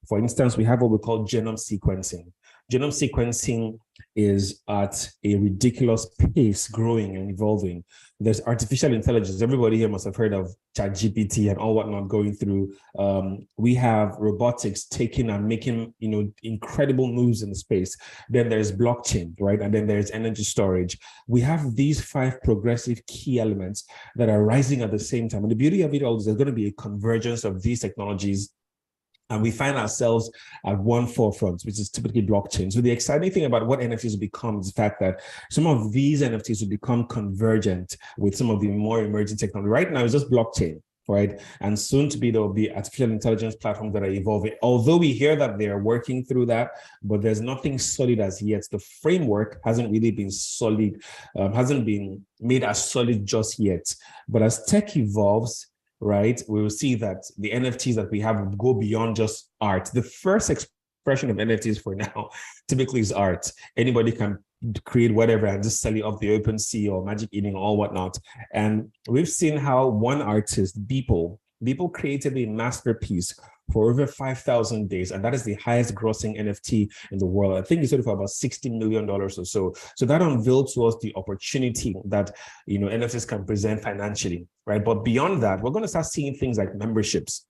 For instance, we have what we call genome sequencing. Genome sequencing is at a ridiculous pace, growing and evolving. There's artificial intelligence. Everybody here must have heard of JIIPCC and all whatnot going through. We have robotics taking and making, incredible moves in the space. Then there's blockchain, right? And then there's energy storage. We have these 5 progressive key elements that are rising at the same time. And the beauty of it all is there's going to be a convergence of these technologies. And we find ourselves at one forefront, which is typically blockchain. So the exciting thing about what NFTs will become is the fact that some of these NFTs will become convergent with some of the more emerging technology. Right now, it's just blockchain, right? And soon to be, there will be artificial intelligence platforms that are evolving. Although we hear that they are working through that, but there's nothing solid as yet. The framework hasn't really been solid, hasn't been made as solid just yet. But as tech evolves, right, we will see that the NFTs that we have go beyond just art. The first expression of NFTs for now typically is art. Anybody can create whatever and just sell it off the open sea or Magic Eden or whatnot. And we've seen how one artist, Beeple created a masterpiece for over 5,000 days, and that is the highest grossing NFT in the world. I think he sold it for about $60 million or so. So that unveiled to us the opportunity that NFTs can present financially, right? But beyond that, we're going to start seeing things like memberships.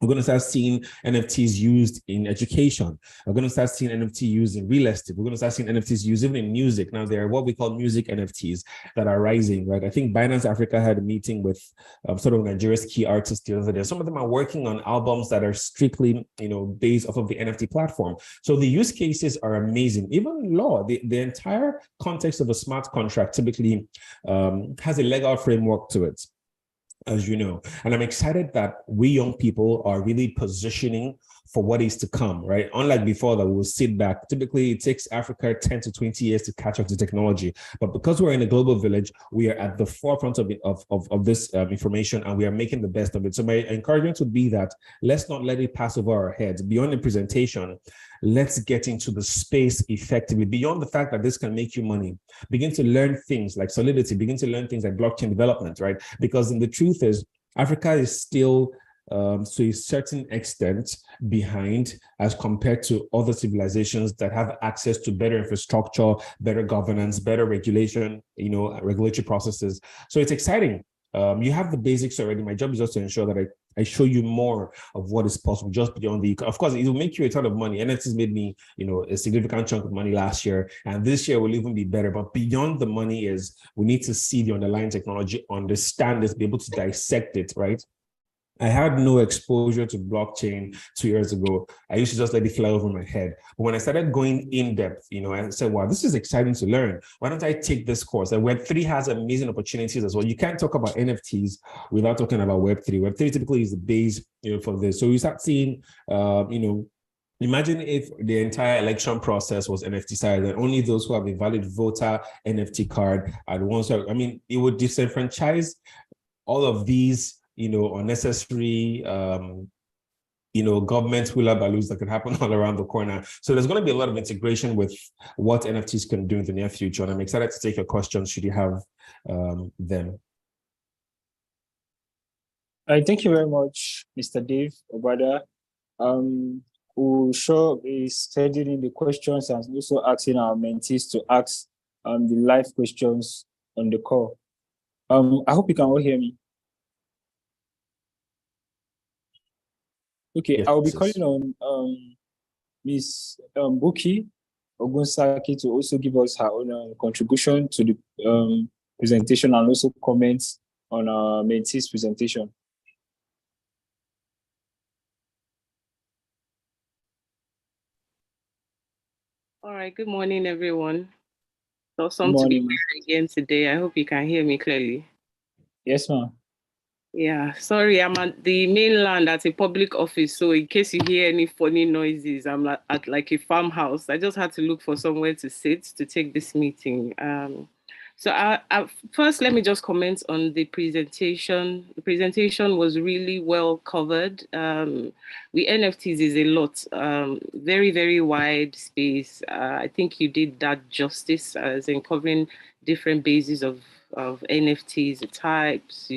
We're going to start seeing NFTs used in education. We're going to start seeing NFT used in real estate. We're going to start seeing NFTs used even in music. Now, there are what we call music NFTs that are rising, right? I think Binance Africa had a meeting with sort of Nigeria's key artists the other day. Some of them are working on albums that are strictly, based off of the NFT platform. So the use cases are amazing. Even law, the entire context of a smart contract typically has a legal framework to it, as you know. And I'm excited that we young people are really positioning for what is to come, right? Unlike before that we will sit back. Typically, it takes Africa 10 to 20 years to catch up to technology. But because we're in a global village, we are at the forefront of this information, and we are making the best of it. So my encouragement would be that let's not let it pass over our heads. Beyond the presentation, let's get into the space effectively. Beyond the fact that this can make you money, begin to learn things like Solidity, begin to learn things like blockchain development, right? Because the truth is, Africa is still to a certain extent behind as compared to other civilizations that have access to better infrastructure, better governance, better regulation, regulatory processes. So it's exciting. You have the basics already. My job is just to ensure that I show you more of what is possible just beyond the, of course, it will make you a ton of money. NFTs made me, a significant chunk of money last year, and this year will even be better. But beyond the money is we need to see the underlying technology, understand it, be able to dissect it, right? I had no exposure to blockchain 2 years ago. I used to just let it fly over my head. But when I started going in depth, I said, wow, this is exciting to learn. Why don't I take this course? And Web3 has amazing opportunities as well. You can't talk about NFTs without talking about Web3. Web3 typically is the base, for this. So you start seeing, imagine if the entire election process was NFT sized and only those who have a valid voter NFT card are the ones who it would disenfranchise all of these unnecessary, government hula-baloos that could happen all around the corner. So there's going to be a lot of integration with what NFTs can do in the near future. And I'm excited to take your questions should you have them. Thank you very much, Mr. Dave Obada. We'll sure be scheduling the questions and also asking our mentees to ask the live questions on the call. I hope you can all hear me. Okay, Yes, I'll be calling on Ms. Buki Ogunsaki to also give us her own contribution to the presentation and also comments on our mentee's presentation. All right, good morning, everyone. It's awesome to be here again today. I hope you can hear me clearly. Yes, ma'am. Yeah, sorry, I'm at the mainland at a public office. So in case you hear any funny noises, I'm at like a farmhouse. I just had to look for somewhere to sit to take this meeting. So first, let me just comment on the presentation. The presentation was really well covered. The NFTs is a lot, very, very wide space. I think you did that justice as in covering different bases of NFTs, the types,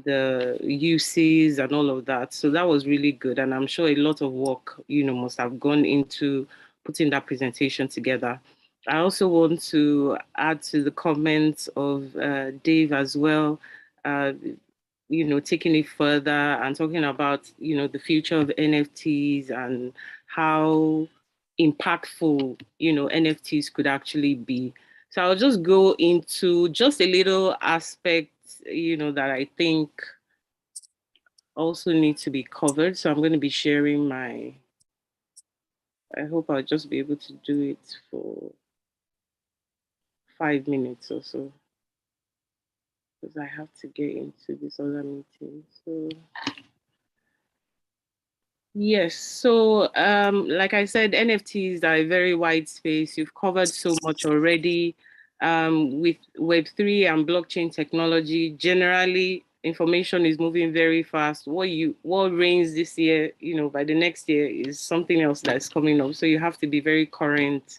the uses and all of that. So that was really good. And I'm sure a lot of work, must have gone into putting that presentation together. I also want to add to the comments of Dave as well, taking it further and talking about, the future of NFTs and how impactful, NFTs could actually be. So I'll just go into just a little aspect, that I think also need to be covered. So I'm going to be sharing I hope I'll just be able to do it for 5 minutes or so, because I have to get into this other meeting. So yes, so like I said, NFTs are a very wide space. You've covered so much already. With Web3 and blockchain technology, generally information is moving very fast. What reigns this year, by the next year is something else that's coming up. So you have to be very current,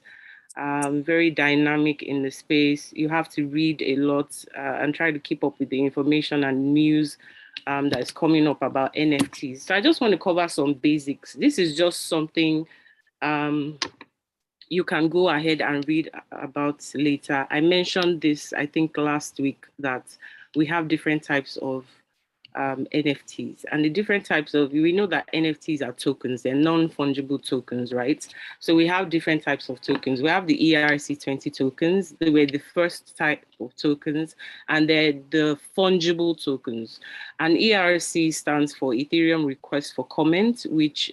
very dynamic in the space. You have to read a lot and try to keep up with the information and news that is coming up about NFTs. So I just want to cover some basics. This is just something you can go ahead and read about later. I mentioned this, I think, last week, that we have different types of NFTs, and the different types of, we know that NFTs are tokens, they're non-fungible tokens, right? So we have different types of tokens. We have the ERC20 tokens, they were the first type of tokens, and they're the fungible tokens. And ERC stands for Ethereum Request for Comment, which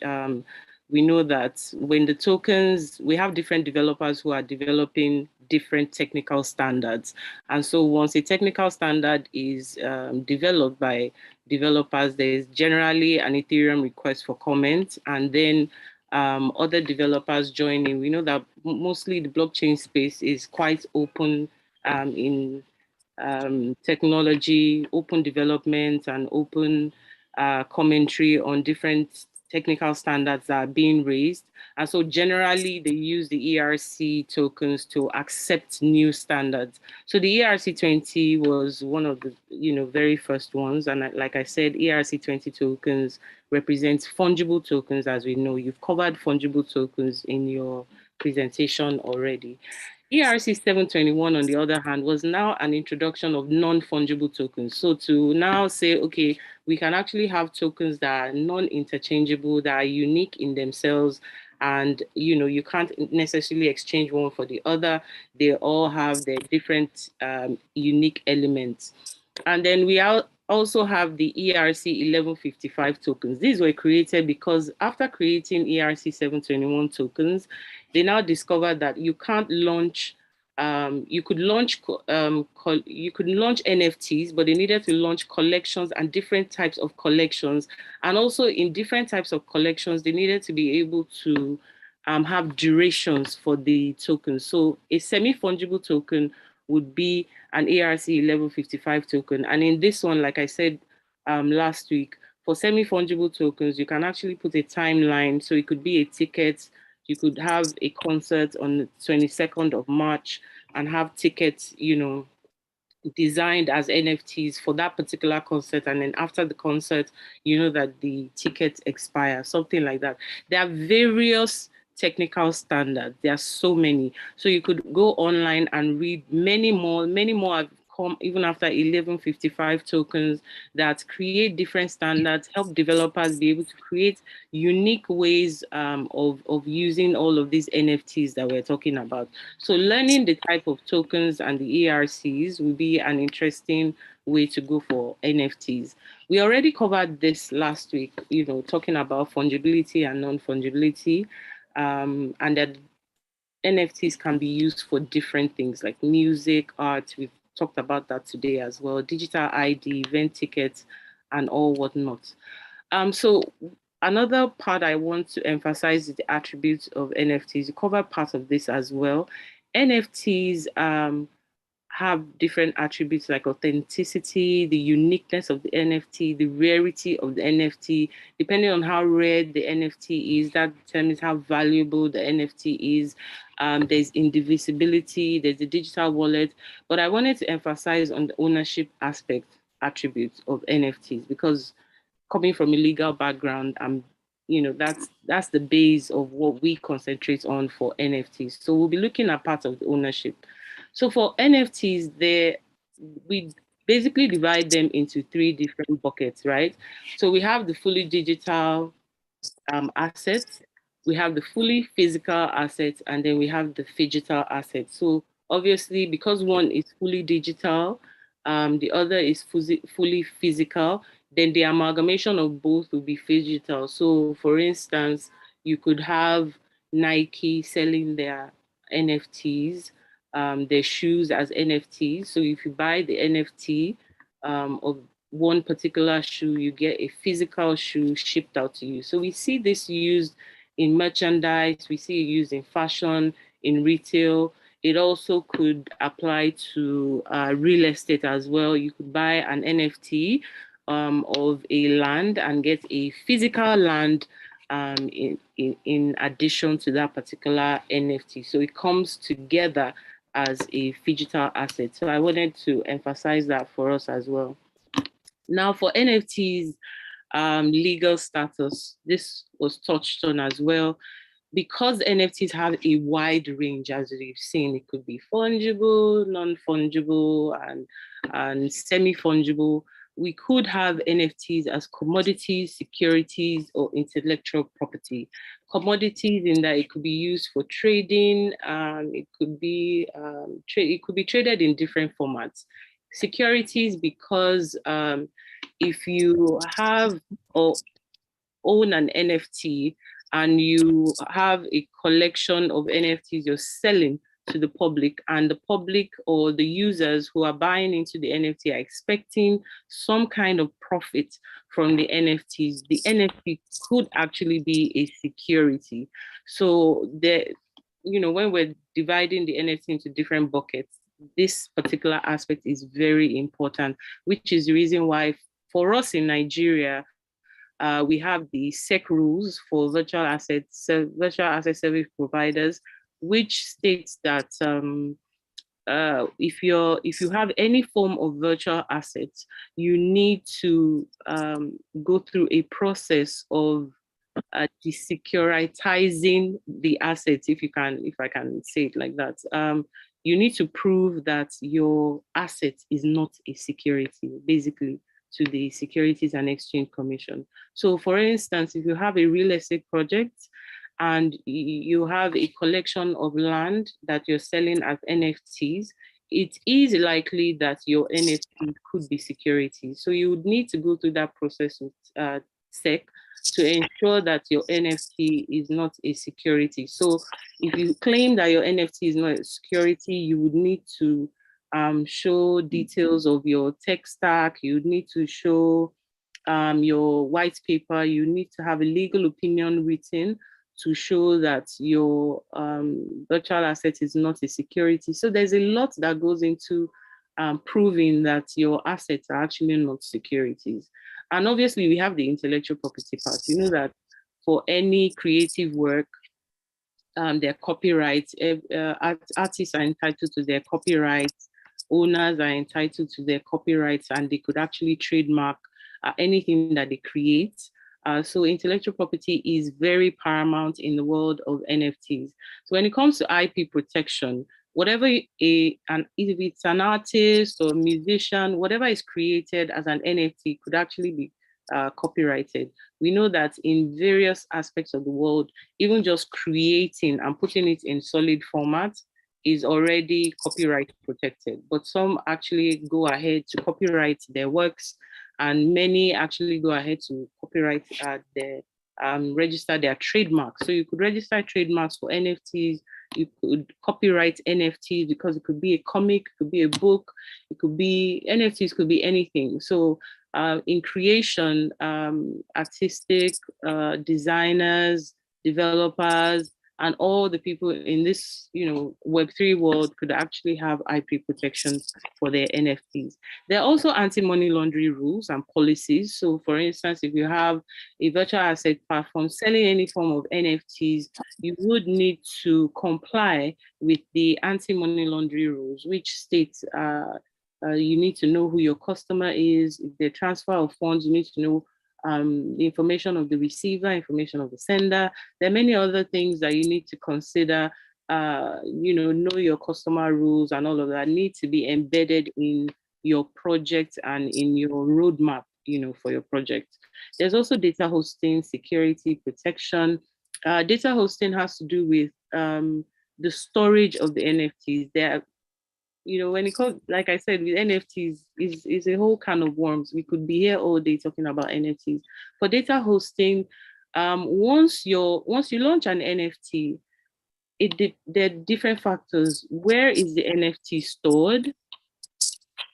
we know that when the tokens, we have different developers who are developing different technical standards. And so once a technical standard is developed by developers, there's generally an Ethereum request for comment, and then other developers join in. We know that mostly the blockchain space is quite open in technology, open development, and open commentary on different technical standards that are being raised. And so generally they use the ERC tokens to accept new standards. So the ERC20 was one of the very first ones. And like I said, ERC20 tokens represents fungible tokens, as we know. You've covered fungible tokens in your presentation already. ERC 721, on the other hand, was now an introduction of non-fungible tokens. So to now say, okay, we can actually have tokens that are non-interchangeable, that are unique in themselves, and you can't necessarily exchange one for the other. They all have their different unique elements. And then we also have the ERC 1155 tokens. These were created because after creating ERC 721 tokens, they now discovered that you can't launch. You could launch NFTs, but they needed to launch collections and different types of collections. And also in different types of collections, they needed to be able to have durations for the tokens. So a semi-fungible token would be an ERC 1155 token. And in this one, like I said last week, for semi-fungible tokens, you can actually put a timeline. So it could be a ticket. You could have a concert on the 22nd of March and have tickets, designed as NFTs for that particular concert. And then after the concert, that the tickets expire, something like that. There are various technical standards. There are so many. So you could go online and read many more have come even after 1155 tokens that create different standards, help developers be able to create unique ways of using all of these NFTs that we're talking about. So learning the type of tokens and the ERCs will be an interesting way to go for NFTs. We already covered this last week, talking about fungibility and non-fungibility, and that NFTs can be used for different things like music, art. We've talked about that today as well, digital ID, event tickets, and all whatnot. So another part I want to emphasize is the attributes of NFTs. You cover part of this as well. NFTs have different attributes like authenticity, the uniqueness of the NFT, the rarity of the NFT. Depending on how rare the NFT is, that determines how valuable the NFT is. There's indivisibility, there's the digital wallet. But I wanted to emphasize on the ownership aspect attributes of NFTs, because coming from a legal background, that's the base of what we concentrate on for NFTs. So we'll be looking at part of the ownership. So for NFTs, we basically divide them into three different buckets, right? So we have the fully digital assets, we have the fully physical assets, and then we have the phygital assets. So obviously, because one is fully digital, the other is fully physical, then the amalgamation of both will be phygital. So for instance, you could have Nike selling their NFTs, their shoes as NFTs. So if you buy the NFT of one particular shoe, you get a physical shoe shipped out to you. So we see this used in merchandise, we see it used in fashion, in retail. It also could apply to real estate as well. You could buy an NFT of a land and get a physical land in addition to that particular NFT. So it comes together as a phygital asset. So I wanted to emphasize that for us as well. Now for NFTs, legal status, this was touched on as well. Because NFTs have a wide range, as we've seen, it could be fungible, non-fungible, and semi-fungible. We could have NFTs as commodities, securities, or intellectual property. Commodities in that it could be used for trading. It could be traded in different formats. Securities, because if you have or own an NFT and you have a collection of NFTs you're selling to the public, and the public or the users who are buying into the NFT are expecting some kind of profit from the NFTs, the NFT could actually be a security. So when we're dividing the NFT into different buckets, this particular aspect is very important, which is the reason why for us in Nigeria, we have the SEC rules for virtual asset service providers, which states that if you have any form of virtual assets, you need to go through a process of desecuritizing the assets, if I can say it like that. You need to prove that your asset is not a security, basically, to the Securities and Exchange Commission. So for instance, if you have a real estate project and you have a collection of land that you're selling as NFTs, it is likely that your NFT could be securities. So you would need to go through that process with SEC to ensure that your NFT is not a security. So if you claim that your NFT is not a security, you would need to show details of your tech stack. You would need to show your white paper. You need to have a legal opinion written to show that your virtual asset is not a security. So there's a lot that goes into proving that your assets are actually not securities. And obviously we have the intellectual property part. You know that for any creative work, their copyrights, artists are entitled to their copyrights, owners are entitled to their copyrights, and they could actually trademark anything that they create. So intellectual property is very paramount in the world of NFTs. So when it comes to IP protection, whatever if it's an artist or musician, whatever is created as an NFT could actually be copyrighted. We know that in various aspects of the world, even just creating and putting it in solid format is already copyright protected, but some actually go ahead to copyright their works, and many actually go ahead to copyright register their trademarks. So you could register trademarks for NFTs, you could copyright NFTs because it could be a comic, it could be a book, it could be, NFTs could be anything. So in creation, artistic designers, developers, and all the people in this, Web3 world could actually have IP protections for their NFTs. There are also anti-money laundering rules and policies. So for instance, if you have a virtual asset platform selling any form of NFTs, you would need to comply with the anti-money laundering rules, which states you need to know who your customer is. If they transfer of funds, you need to know the information of the receiver, information of the sender. There are many other things that you need to consider, know your customer rules and all of that need to be embedded in your project and in your roadmap, for your project. There's also data hosting, security, protection. Data hosting has to do with the storage of the NFTs. There, when it comes, like I said, with NFTs is a whole can of worms. We could be here all day talking about NFTs. For data hosting, once you launch an NFT, there are different factors. Where is the NFT stored?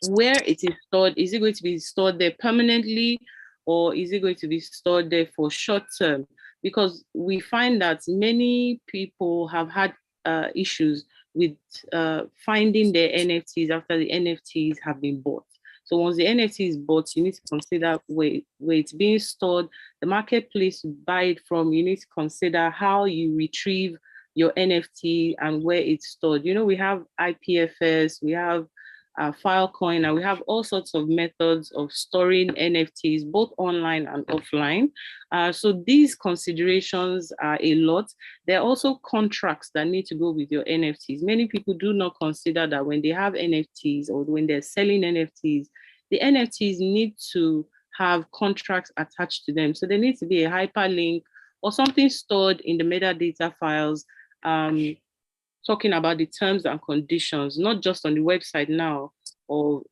Where it is stored, is it going to be stored there permanently, or is it going to be stored there for short term? Because we find that many people have had issues with finding their NFTs after the NFTs have been bought. So once the NFT is bought, you need to consider where it's being stored, the marketplace to buy it from. You need to consider how you retrieve your NFT and where it's stored. We have IPFS, we have Filecoin, and we have all sorts of methods of storing NFTs, both online and offline. So these considerations are a lot. There are also contracts that need to go with your NFTs. Many people do not consider that when they have NFTs or when they're selling NFTs, the NFTs need to have contracts attached to them. So there needs to be a hyperlink or something stored in the metadata files, talking about the terms and conditions, not just on the website now, or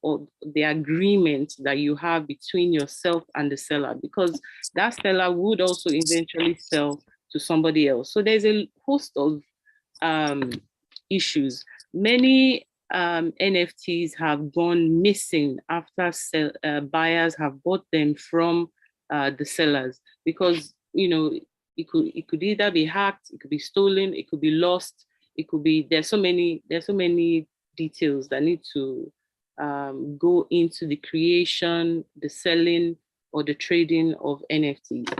the agreement that you have between yourself and the seller, because that seller would also eventually sell to somebody else. So there's a host of issues. Many NFTs have gone missing after buyers have bought them from the sellers, because it could either be hacked, it could be stolen, it could be lost. It could be, there's so many details that need to go into the creation, the selling, or the trading of NFTs.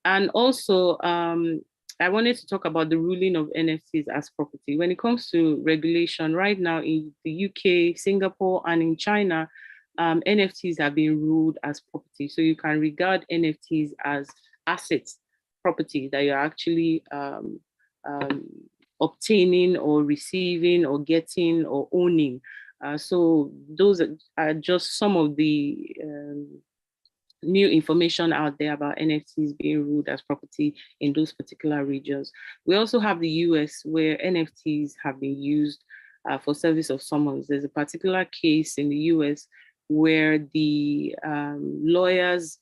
And also, I wanted to talk about the ruling of NFTs as property. When it comes to regulation, right now in the UK, Singapore, and in China, NFTs have been ruled as property. So you can regard NFTs as assets property that you're actually obtaining or receiving or getting or owning. So those are just some of the new information out there about NFTs being ruled as property in those particular regions. We also have the US, where NFTs have been used for service of summons. There's a particular case in the US where the lawyers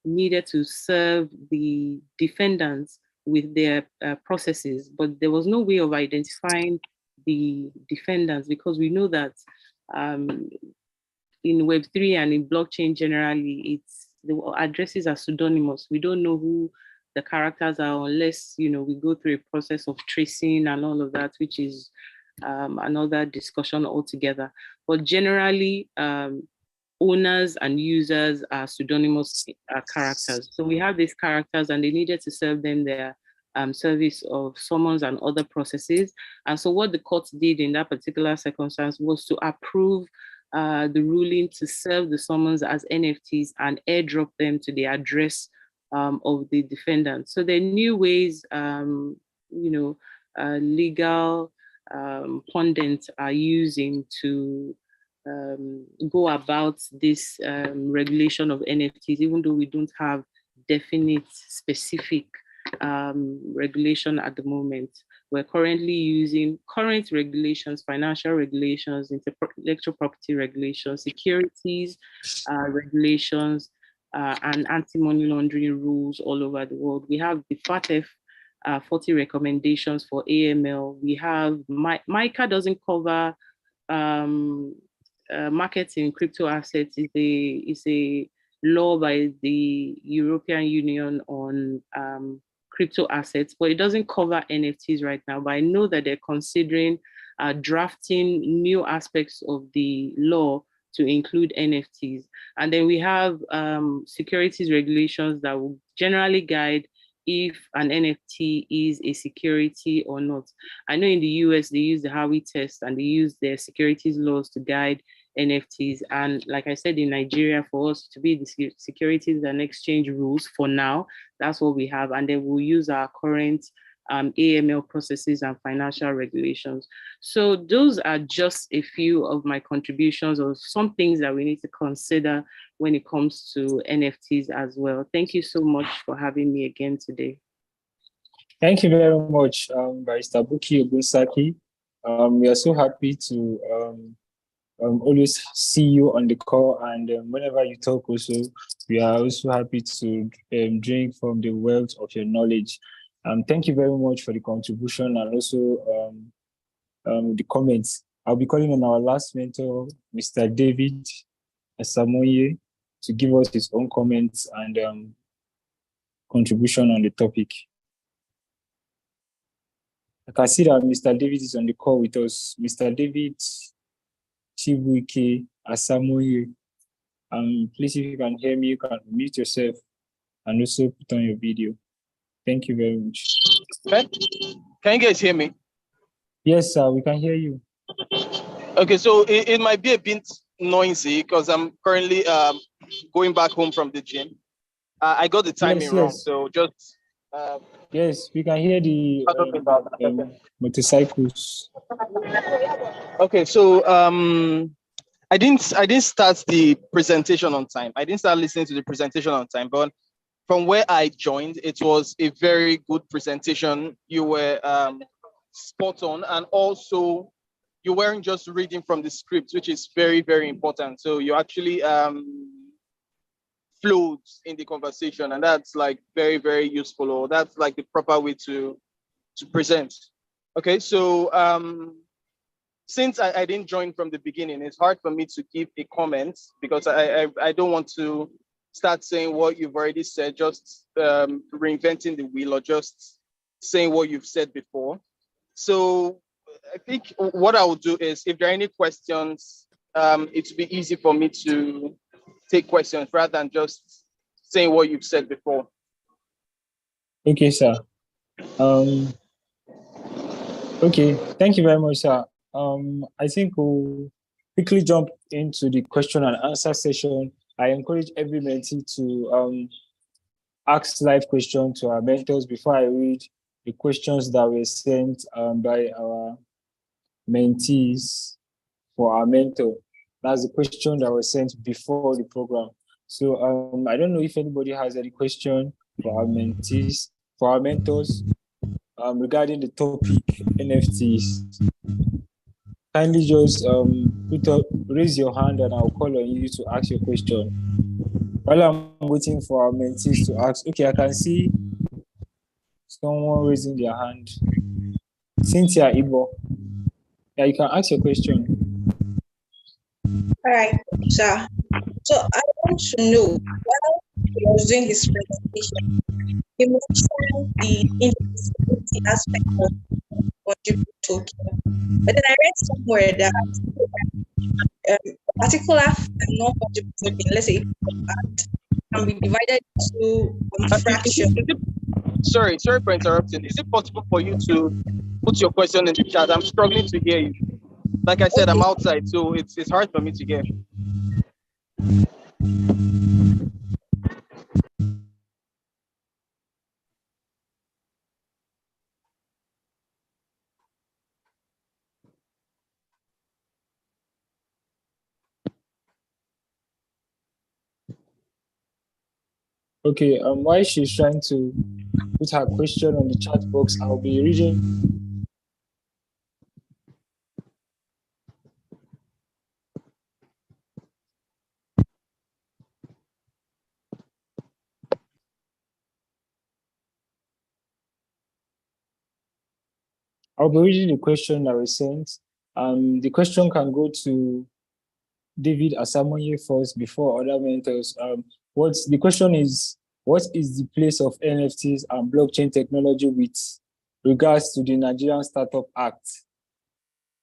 needed to serve the defendants with their processes, but there was no way of identifying the defendants, because we know that in Web3 and in blockchain generally, the addresses are pseudonymous. We don't know who the characters are unless, we go through a process of tracing and all of that, which is another discussion altogether. But generally, owners and users are pseudonymous characters. So we have these characters and they needed to serve them their service of summons and other processes. And so what the court did in that particular circumstance was to approve the ruling to serve the summons as NFTs and airdrop them to the address of the defendant. So there are new ways, legal pundits are using to go about this regulation of NFTs, even though we don't have definite, specific regulation at the moment. We're currently using current regulations, financial regulations, intellectual property regulations, securities regulations, and anti-money laundering rules all over the world. We have the FATF 40 recommendations for AML. We have, MICA doesn't cover marketing crypto assets. Is a law by the European Union on crypto assets, but it doesn't cover NFTs right now. But I know that they're considering drafting new aspects of the law to include NFTs. And then we have securities regulations that will generally guide if an NFT is a security or not. I know in the US, they use the Howey test and they use their securities laws to guide NFTs. And like I said, in Nigeria, for us to be the Securities and Exchange rules for now, that's what we have. And then we'll use our current AML processes and financial regulations. So those are just a few of my contributions or some things that we need to consider when it comes to NFTs as well. Thank you so much for having me again today. Thank you very much, Barrister Buki Ogunsaki. We are so happy to always see you on the call, and whenever you talk also, we are also happy to drink from the wealth of your knowledge. Thank you very much for the contribution and also the comments. I'll be calling on our last mentor, Mr. David Asamoye, to give us his own comments and contribution on the topic. I can see that Mr. David is on the call with us. Mr. David Chibuike Asamoye. Please, if you can hear me, you can mute yourself and also put on your video. Thank you very much. Can you guys hear me? Yes, sir, we can hear you. Okay, so it might be a bit noisy because I'm currently going back home from the gym. I got the timing wrong, so just... yes, we can hear the motorcycles. Okay, so I didn't start the presentation on time. I didn't start listening to the presentation on time, but from where I joined, it was a very good presentation. You were spot on, and also you weren't just reading from the script, which is very, very important. So you actually flowed in the conversation, and that's like very, very useful, or that's like the proper way to present. Okay, so since I didn't join from the beginning, it's hard for me to give a comment because I don't want to start saying what you've already said, just reinventing the wheel or just saying what you've said before. So I think what I will do is, if there are any questions, it will be easy for me to take questions rather than just saying what you've said before. Okay, sir. Okay, thank you very much, sir. I think we'll quickly jump into the question and answer session. I encourage every mentee to ask live questions to our mentors before I read the questions that were sent by our mentees for our mentor. That's the question that was sent before the program. So I don't know if anybody has any question for our mentees, for our mentors, regarding the topic NFTs. Kindly just raise your hand and I'll call on you to ask your question. While I'm waiting for our mentees to ask, okay, I can see someone raising their hand. Cynthia Ibo. Yeah, you can ask your question. All right, sir. So I want to know, while he was doing his presentation, he mentioned the invisibility aspect of fungible token. But then I read somewhere that a particular non-fungible token, let's say can be divided into fractions. Sorry for interrupting. Is it possible for you to put your question in the chat? I'm struggling to hear you. Like I said, I'm outside, so it's hard for me to hear. Okay, while she's trying to put her question on the chat box, I'll be reading. I'll be reading the question that was sent. The question can go to David Asamoye first before other mentors. The question is, what is the place of NFTs and blockchain technology with regards to the Nigerian Startup Act?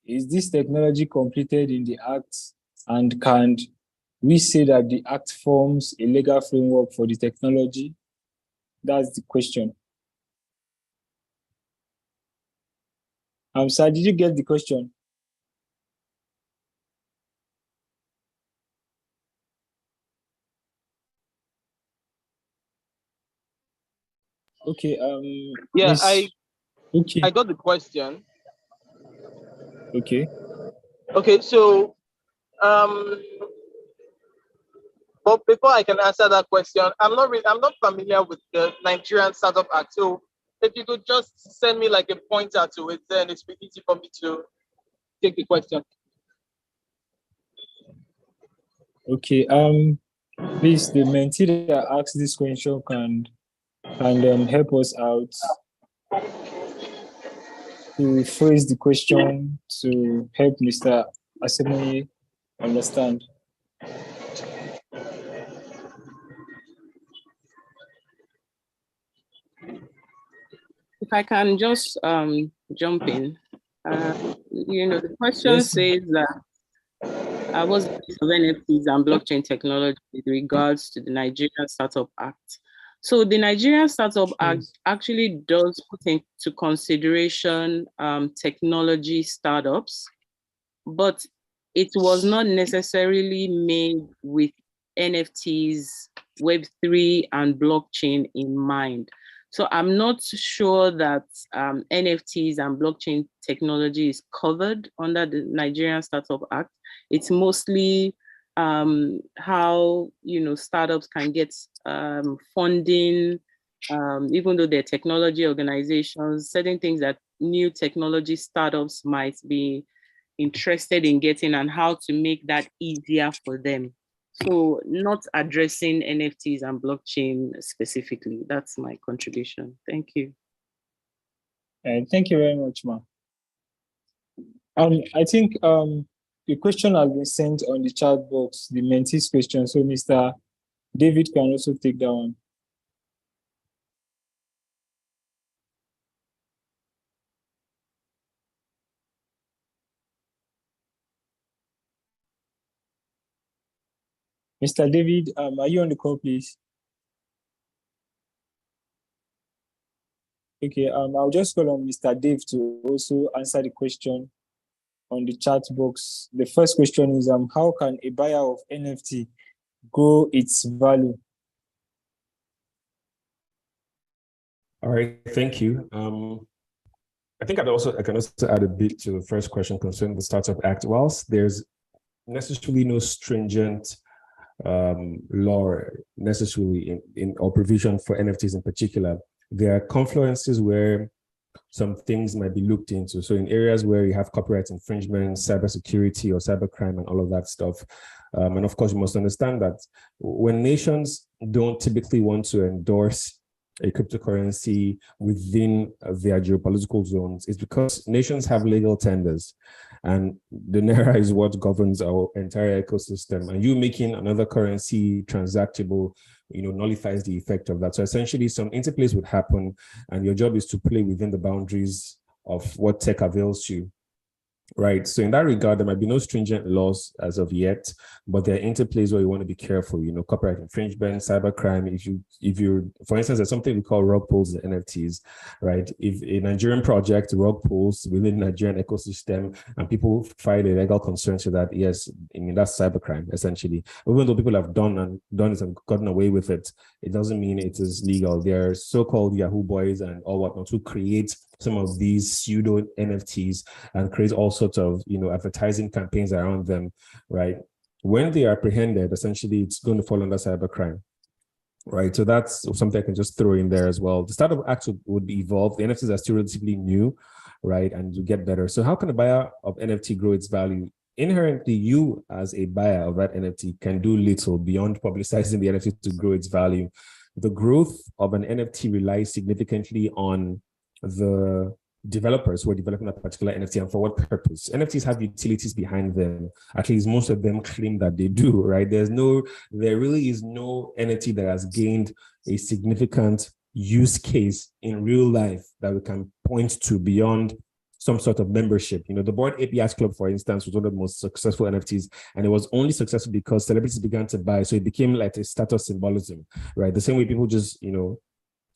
Is this technology completed in the Act, and can we say that the Act forms a legal framework for the technology? That's the question. Sir, did you get the question? Okay. Yeah, Okay. I got the question. Okay. Okay, so but before I can answer that question, I'm not familiar with the Nigerian Startup Act. So if you could just send me like a pointer to it, then it's pretty easy for me to take the question. Okay. Please, the mentee that asked this question can help us out to phrase the question to help Mr. Asamoye understand. If I can just jump in, the question Yes. says that what's the place of NFTs and blockchain technology with regards to the Nigerian Startup Act? So the Nigerian Startup Act actually does put into consideration technology startups, but it was not necessarily made with NFTs, Web3, and blockchain in mind. So I'm not sure that NFTs and blockchain technology is covered under the Nigerian Startup Act. It's mostly how startups can get funding, even though they're technology organizations, certain things that new technology startups might be interested in getting, and how to make that easier for them. So not addressing NFTs and blockchain specifically. That's my contribution. Thank you. Thank you very much, ma'am. I think the question has been sent on the chat box, the mentee's question. So Mr. David can also take that one. Mr. David, are you on the call, please? Okay, I'll just call on Mr. Dave to also answer the question on the chat box. The first question is, how can a buyer of NFT grow its value? All right, thank you. I think I can also add a bit to the first question concerning the Startup Act. Whilst there's necessarily no stringent law necessarily in or provision for NFTs in particular, there are confluences where some things might be looked into. So in areas where you have copyright infringement, cybersecurity or cybercrime and all of that stuff. And of course, you must understand that when nations don't typically want to endorse a cryptocurrency within their geopolitical zones, it's because nations have legal tenders, and the Naira is what governs our entire ecosystem. And you making another currency transactable, nullifies the effect of that. So essentially, some interplays would happen, and your job is to play within the boundaries of what tech avails you. Right. So in that regard, there might be no stringent laws as of yet, but there are interplays where you want to be careful, copyright infringement, cybercrime. If you, for instance, there's something we call rug pulls and NFTs, right? If a Nigerian project rug pulls within the Nigerian ecosystem and people find a legal concern to that, yes, that's cybercrime, essentially. Even though people have done this and gotten away with it, it doesn't mean it is legal. There are so-called Yahoo boys and all whatnot who create some of these pseudo NFTs and create all sorts of advertising campaigns around them, right? When they are apprehended, essentially it's going to fall under cybercrime, right? So that's something I can just throw in there as well. The Startup Act would be evolved. The NFTs are still relatively new, right? And to get better. So how can a buyer of NFT grow its value? Inherently, you as a buyer of that NFT can do little beyond publicizing the NFT to grow its value. The growth of an NFT relies significantly on the developers who are developing a particular NFT and for what purpose. NFTs have utilities behind them. At least most of them claim that they do, right? There really is no NFT that has gained a significant use case in real life that we can point to beyond some sort of membership. The Bored Ape Yacht Club, for instance, was one of the most successful NFTs, and it was only successful because celebrities began to buy, so it became like a status symbolism, right? The same way people just,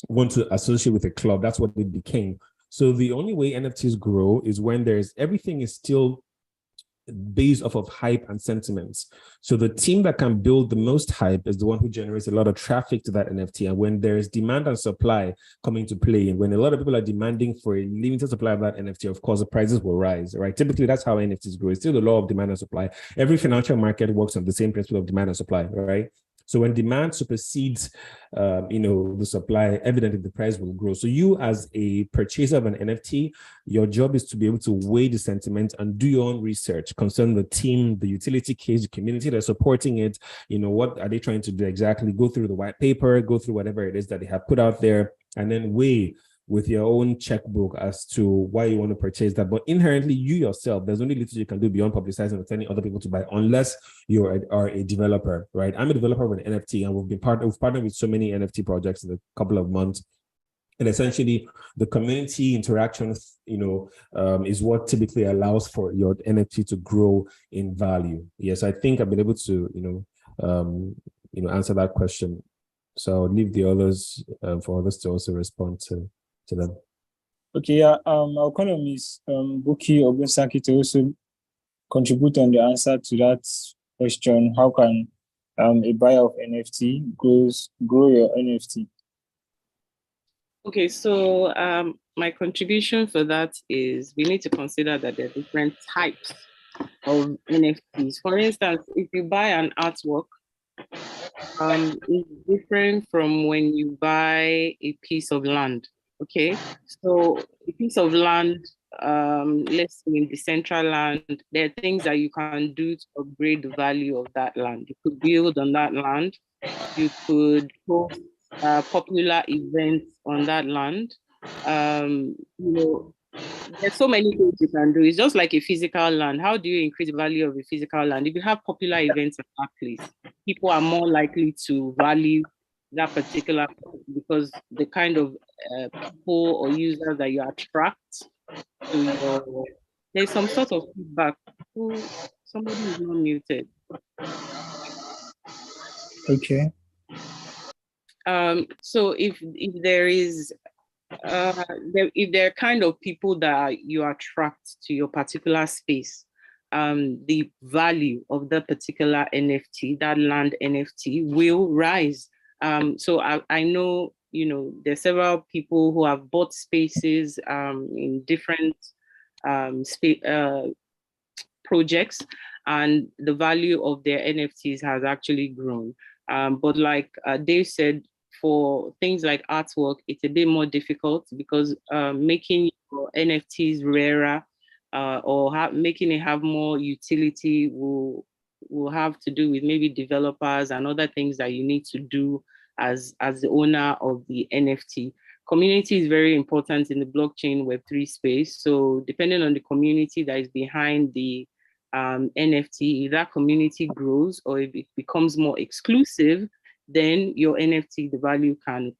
want to associate with a club, that's what it became. So the only way NFTs grow is when everything is still based off of hype and sentiments. So the team that can build the most hype is the one who generates a lot of traffic to that NFT. And when there's demand and supply coming to play, and when a lot of people are demanding for a limited supply of that NFT, of course, the prices will rise, right? Typically, that's how NFTs grow. It's still the law of demand and supply. Every financial market works on the same principle of demand and supply, right? So when demand supersedes, the supply, evidently the price will grow. So you as a purchaser of an NFT, your job is to be able to weigh the sentiment and do your own research concerning the team, the utility case, the community that's supporting it. What are they trying to do exactly? Go through the white paper, go through whatever it is that they have put out there, and then weigh with your own checkbook as to why you want to purchase that. But inherently, you yourself, there's only little you can do beyond publicizing and telling other people to buy, unless you are a developer, right? I'm a developer of an NFT, and we've partnered with so many NFT projects in a couple of months. And essentially, the community interaction, is what typically allows for your NFT to grow in value. Yes, I think I've been able to, answer that question. So I'll leave the others for others to also respond to them. Okay, yeah. I'll call on Ms. Buki Ogunsaki to also contribute on the answer to that question. How can a buyer of NFT grow your NFT? Okay, so my contribution for that is we need to consider that there are different types of NFTs. For instance, if you buy an artwork, it's different from when you buy a piece of land. Okay, so a piece of land, let's say in the central land, there are things that you can do to upgrade the value of that land. You could build on that land. You could host popular events on that land. There's so many things you can do. It's just like a physical land. How do you increase the value of a physical land? If you have popular events at that place, people are more likely to value that particular because the kind of people or users that you attract to your, there's some sort of feedback. Somebody is not muted. Okay. So if there is if there are kind of people that you attract to your particular space, the value of that particular NFT, that land NFT, will rise. So I know, you know, there's several people who have bought spaces in different projects, and the value of their NFTs has actually grown. But like Dave said, for things like artwork, it's a bit more difficult because making your NFTs rarer or making it have more utility will have to do with maybe developers and other things that you need to do as the owner of the NFT. Community is very important in the blockchain Web3 space. So depending on the community that is behind the NFT, if that community grows or if it becomes more exclusive, then your NFT, the value can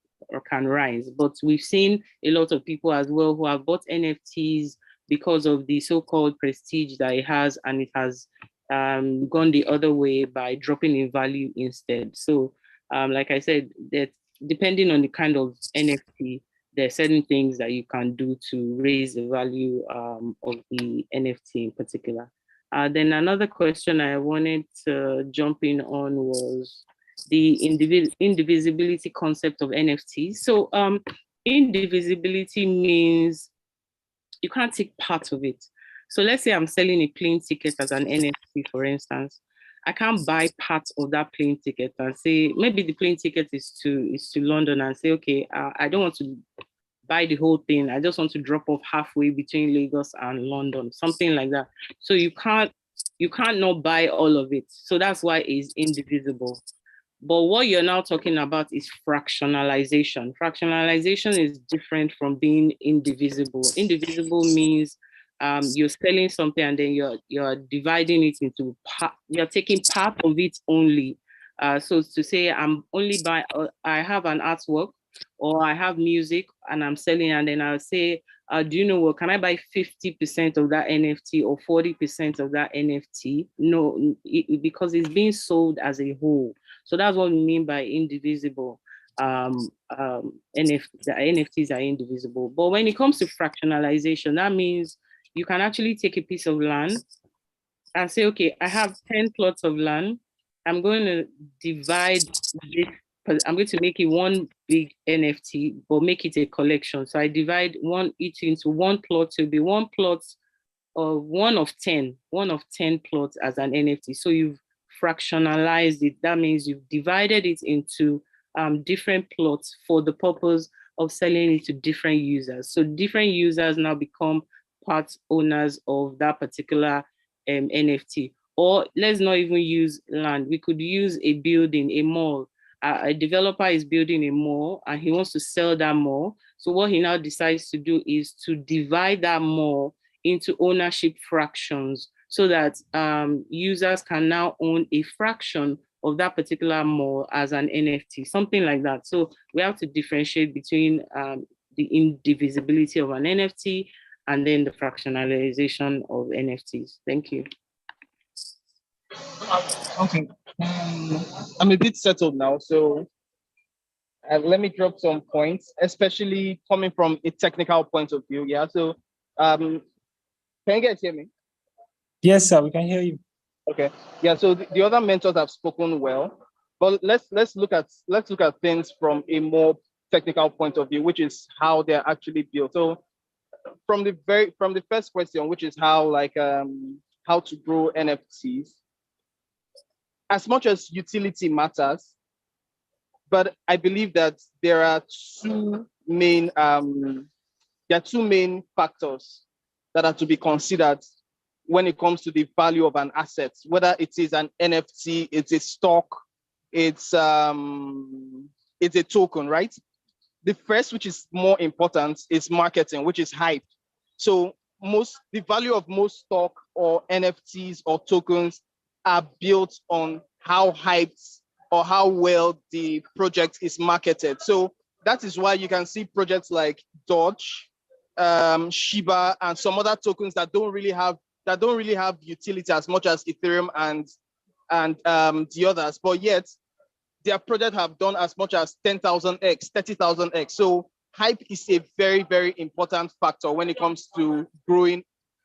rise. But we've seen a lot of people as well who have bought NFTs because of the so-called prestige that it has, and it has gone the other way by dropping in value instead. So like I said, that depending on the kind of NFT, there are certain things that you can do to raise the value of the NFT in particular. Then another question I wanted to jump in on was the indivisibility concept of NFTs. So indivisibility means you can't take part of it. So let's say I'm selling a plane ticket as an NFT, for instance. I can't buy part of that plane ticket and say, maybe the plane ticket is to London, and say, okay, I don't want to buy the whole thing. I just want to drop off halfway between Lagos and London, something like that. So you can't not buy all of it. So that's why it's indivisible. But what you're now talking about is fractionalization. Fractionalization is different from being indivisible. Indivisible means you're selling something and then you're dividing it into part. You're taking part of it only. So to say I'm only buying, I have an artwork or I have music and I'm selling, and then I'll say, do you know what, can I buy 50% of that NFT or 40% of that NFT? No, because it's being sold as a whole. So that's what we mean by indivisible. The NFTs are indivisible. But when it comes to fractionalization, that means you can actually take a piece of land and say, okay, I have 10 plots of land. I'm going to divide this. I'm going to make it one big NFT, but make it a collection. So I divide each into one plot. So it'll be one plot of one of 10 plots as an NFT. So you've fractionalized it. That means you've divided it into different plots for the purpose of selling it to different users. So different users now become part owners of that particular NFT. Or let's not even use land. We could use a building, a mall. A developer is building a mall and he wants to sell that mall. So what he now decides to do is to divide that mall into ownership fractions so that users can now own a fraction of that particular mall as an NFT, something like that. So we have to differentiate between the indivisibility of an NFT and then the fractionalization of NFTs. Thank you. Okay. I'm a bit settled now, so let me drop some points, especially coming from a technical point of view. Yeah. So, can you guys hear me? Yes, sir. We can hear you. Okay. Yeah. So the other mentors have spoken well, but let's look at things from a more technical point of view, which is how they're actually built. So, from the first question, which is how to grow NFTs. As much as utility matters, but I believe that there are two main factors that are to be considered when it comes to the value of an asset, whether it is an NFT, it's a stock, it's a token, right? The first, which is more important, is marketing, which is hype. So the value of most stock or NFTs or tokens are built on how hyped or how well the project is marketed. So that is why you can see projects like Doge, Shiba, and some other tokens that don't really have utility as much as Ethereum and the others, but yet their projects have done as much as 10,000x, 30,000x. So hype is a very, very important factor when it comes to growing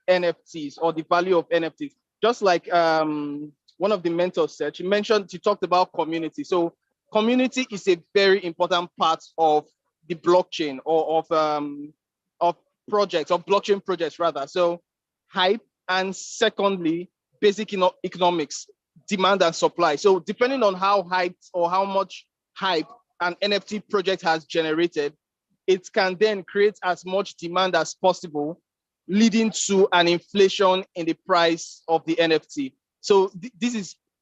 NFTs or the value of NFTs. Just like one of the mentors said, she talked about community. So community is a very important part of the blockchain or of projects, of blockchain projects rather. So hype, and secondly, basic economics, demand and supply. So depending on how hyped or how much hype an NFT project has generated, it can then create as much demand as possible, leading to an inflation in the price of the NFT. So this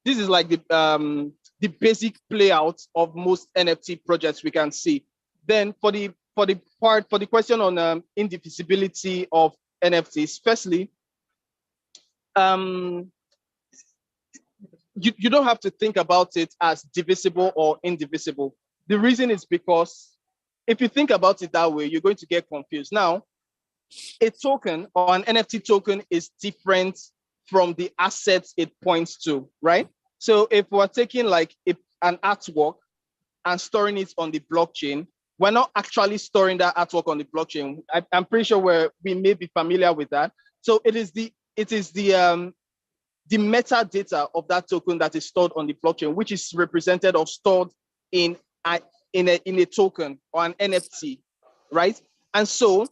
is like the basic play out of most NFT projects we can see. Then for the question on indivisibility of NFTs, firstly, you don't have to think about it as divisible or indivisible. The reason is because if you think about it that way, you're going to get confused. Now, a token or an NFT token is different from the assets it points to, right? So if we're taking like an artwork and storing it on the blockchain, we're not actually storing that artwork on the blockchain. I'm pretty sure we may be familiar with that. So it is the metadata of that token that is stored on the blockchain, which is represented or stored in a token or an NFT, right? And so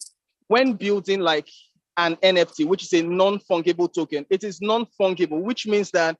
when building like an NFT, which is a non-fungible token, it is non-fungible, which means that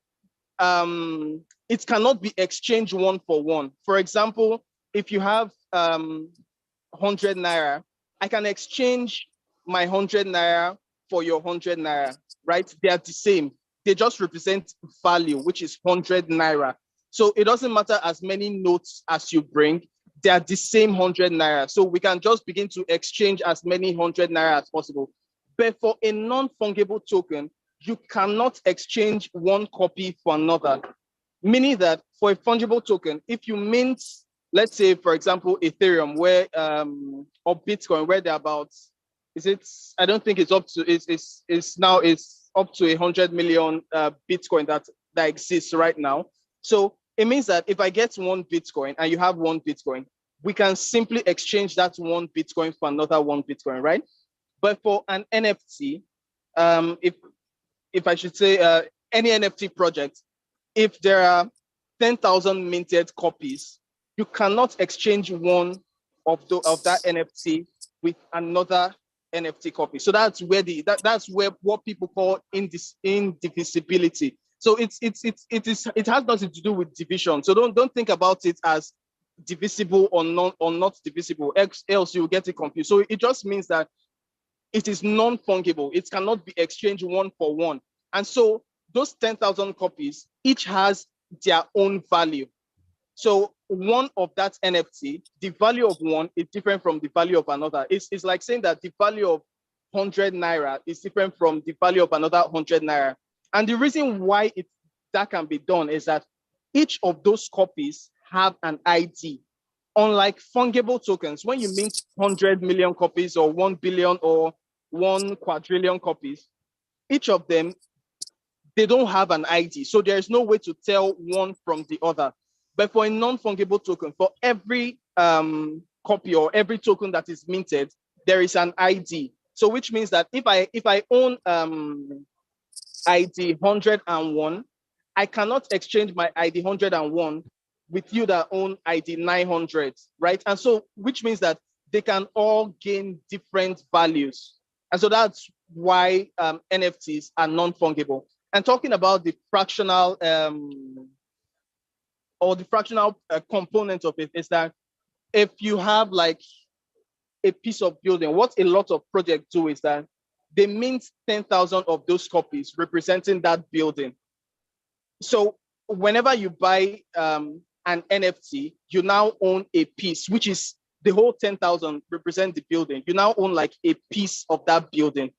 it cannot be exchanged one for one. For example, if you have 100 Naira, I can exchange my 100 Naira for your 100 Naira, right? They are the same. They just represent value, which is 100 Naira. So it doesn't matter as many notes as you bring, they are the same 100 Naira. So we can just begin to exchange as many 100 Naira as possible. But for a non-fungible token, you cannot exchange one copy for another. Meaning that for a fungible token, if you mint, let's say, for example, Ethereum, where or Bitcoin, where they're about, I don't think it's up to, it's up to 100 million Bitcoin that exists right now. So it means that if I get one Bitcoin and you have one Bitcoin, we can simply exchange that one Bitcoin for another one Bitcoin, right? But for an NFT, if I should say any NFT project, if there are 10,000 minted copies, you cannot exchange one of that NFT with another NFT copy. So that's where what people call indivisibility. So it has nothing to do with division. So don't think about it as divisible or not divisible. Else you'll get it confused. So it just means that it is non-fungible. It cannot be exchanged one for one. And so those 10,000 copies each has their own value. So one of that NFT, the value of one is different from the value of another. It's like saying that the value of 100 Naira is different from the value of another 100 Naira. And the reason why that can be done is that each of those copies have an ID. Unlike fungible tokens, when you mint 100 million copies or 1 billion or 1 quadrillion copies, each of them, they don't have an ID. So there's no way to tell one from the other. But for a non-fungible token, for every copy or every token that is minted, there is an ID. So which means that if I own ID 101, I cannot exchange my ID 101 with you that own ID 900, right? And so which means that they can all gain different values. And so that's why NFTs are non-fungible. And talking about the fractional component of it is that if you have like a piece of building, what a lot of projects do is that they mint 10,000 of those copies representing that building. So whenever you buy an NFT, you now own a piece, which is the whole 10,000 represent the building. You now own like a piece of that building.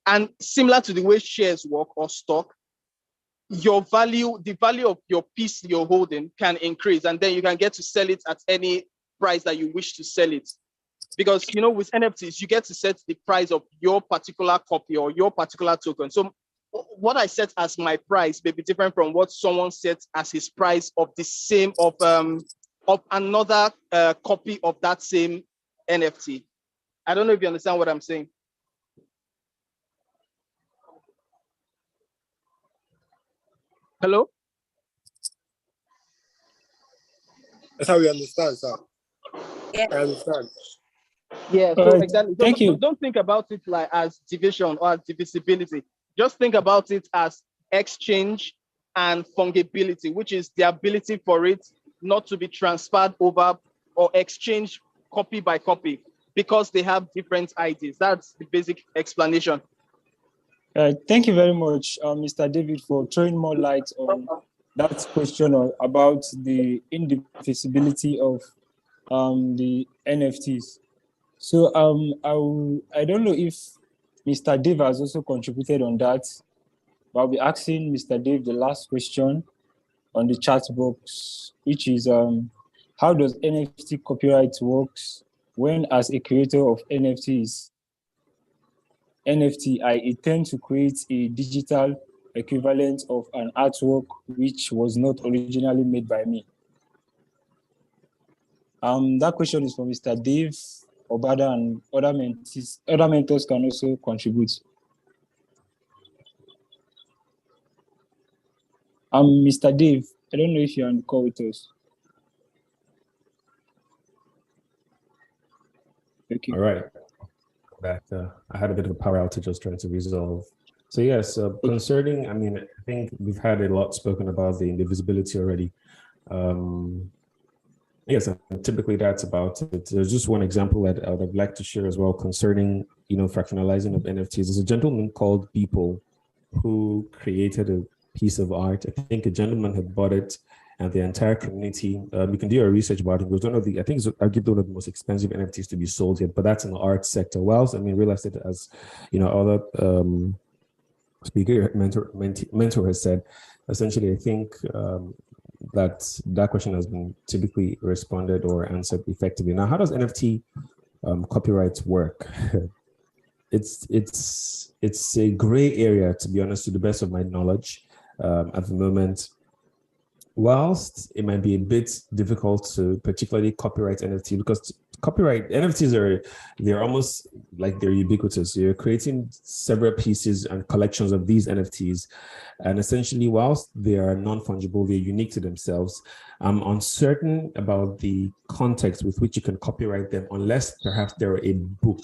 And similar to the way shares work or stock, the value of your piece you're holding can increase, and then you can get to sell it at any price that you wish to sell it. Because, with NFTs, you get to set the price of your particular copy or your particular token. So what I set as my price may be different from what someone sets as his price of the same, of another copy of that same NFT. I don't know if you understand what I'm saying. Hello? That's how we understand, sir. Yeah. I understand. Yeah, so exactly. So Thank you. don't think about it like as division or as divisibility. Just think about it as exchange and fungibility, which is the ability for it not to be transferred over or exchanged copy by copy because they have different IDs. That's the basic explanation. Thank you very much, Mr. David, for throwing more light on that question about the indivisibility of the NFTs. So I don't know if Mr. Dave has also contributed on that, but I'll be asking Mr. Dave the last question on the chat box, which is how does NFT copyright works when, as a creator of NFT, I intend to create a digital equivalent of an artwork which was not originally made by me? That question is for Mr. Dave, Obada, and other mentors can also contribute. Mr. Dave, I don't know if you're on the call with us. Okay. All right. Back. I had a bit of a power outage I was trying to resolve. So yes, concerning, I mean, I think we've had a lot spoken about the indivisibility already. Yes, typically that's about it. There's just one example that I would like to share as well concerning, fractionalizing of NFTs. There's a gentleman called Beeple who created a piece of art. I think a gentleman had bought it, and the entire community, you can do your research about it. It was one of the, I think it's arguably one of the most expensive NFTs to be sold yet, but that's in the art sector. Whilst, I mean, real estate, as other speaker, mentor has said, essentially, I think that question has been typically responded or answered effectively. Now, how does NFT copyright work? It's a gray area, to be honest, to the best of my knowledge at the moment. Whilst it might be a bit difficult to particularly copyright NFT, because copyright NFTs they're almost like they're ubiquitous. You're creating several pieces and collections of these NFTs, and essentially, whilst they are non-fungible, they're unique to themselves. I'm uncertain about the context with which you can copyright them, unless perhaps they're a book,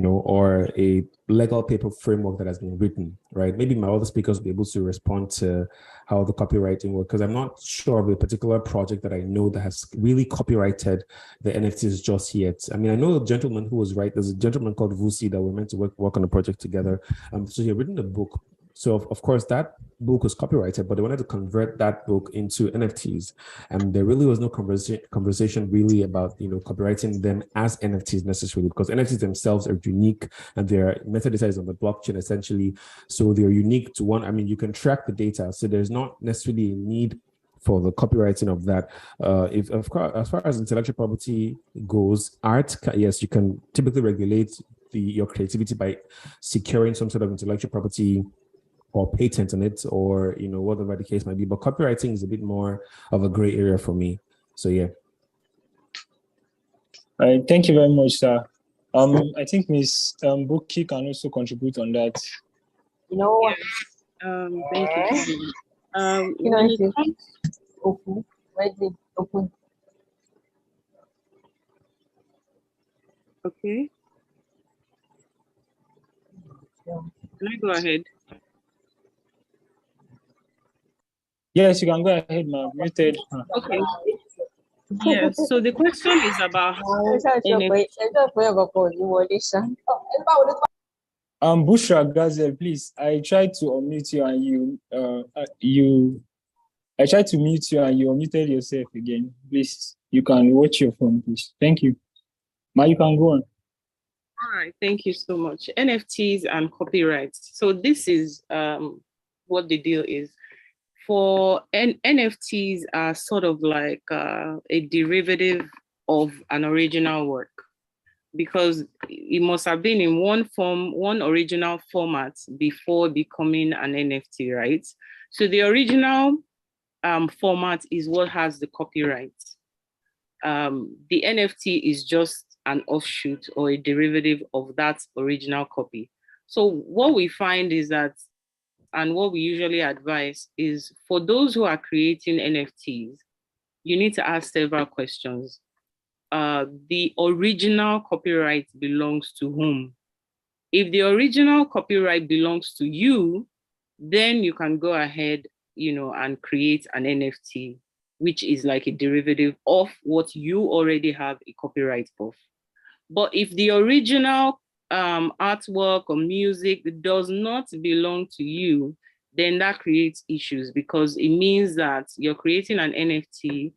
or a legal paper framework that has been written, right? Maybe my other speakers will be able to respond to how the copywriting works, because I'm not sure of a particular project that I know that has really copyrighted the NFTs just yet. I mean, I know a gentleman who was right. There's a gentleman called Vusi that we're meant to work on a project together. So he had written a book. So of course that book was copyrighted, but they wanted to convert that book into NFTs, and there really was no conversation really about copyrighting them as NFTs necessarily, because NFTs themselves are unique and their metadata is on the blockchain essentially, so they're unique to one. I mean, you can track the data, so there's not necessarily a need for the copywriting of that. If of course, as far as intellectual property goes, art, yes, you can typically regulate your creativity by securing some sort of intellectual property or patent on it, or whatever the case might be. But copywriting is a bit more of a gray area for me. So yeah. All right, thank you very much, sir. I think Ms. Buki can also contribute on that. Thank you. Open. Where is it open? Okay. Can I go ahead? Yes, you can go ahead, ma'am. Muted. Okay. Yes. So the question is about how Bushra Gazel, please. I tried to unmute you and I tried to mute you and you unmuted yourself again. Please, you can watch your phone, please. Thank you. Ma, you can go on. All right, thank you so much. NFTs and copyrights. So this is what the deal is. For NFTs are sort of like a derivative of an original work, because it must have been in one original format before becoming an NFT, right? So the original format is what has the copyright. The NFT is just an offshoot or a derivative of that original copy. So what we find is that, and what we usually advise is, for those who are creating NFTs, you need to ask several questions. the original copyright belongs to whom. If the original copyright belongs to you, then you can go ahead, and create an NFT, which is like a derivative of what you already have a copyright of. But if the original artwork or music does not belong to you, then that creates issues, because it means that you're creating an NFT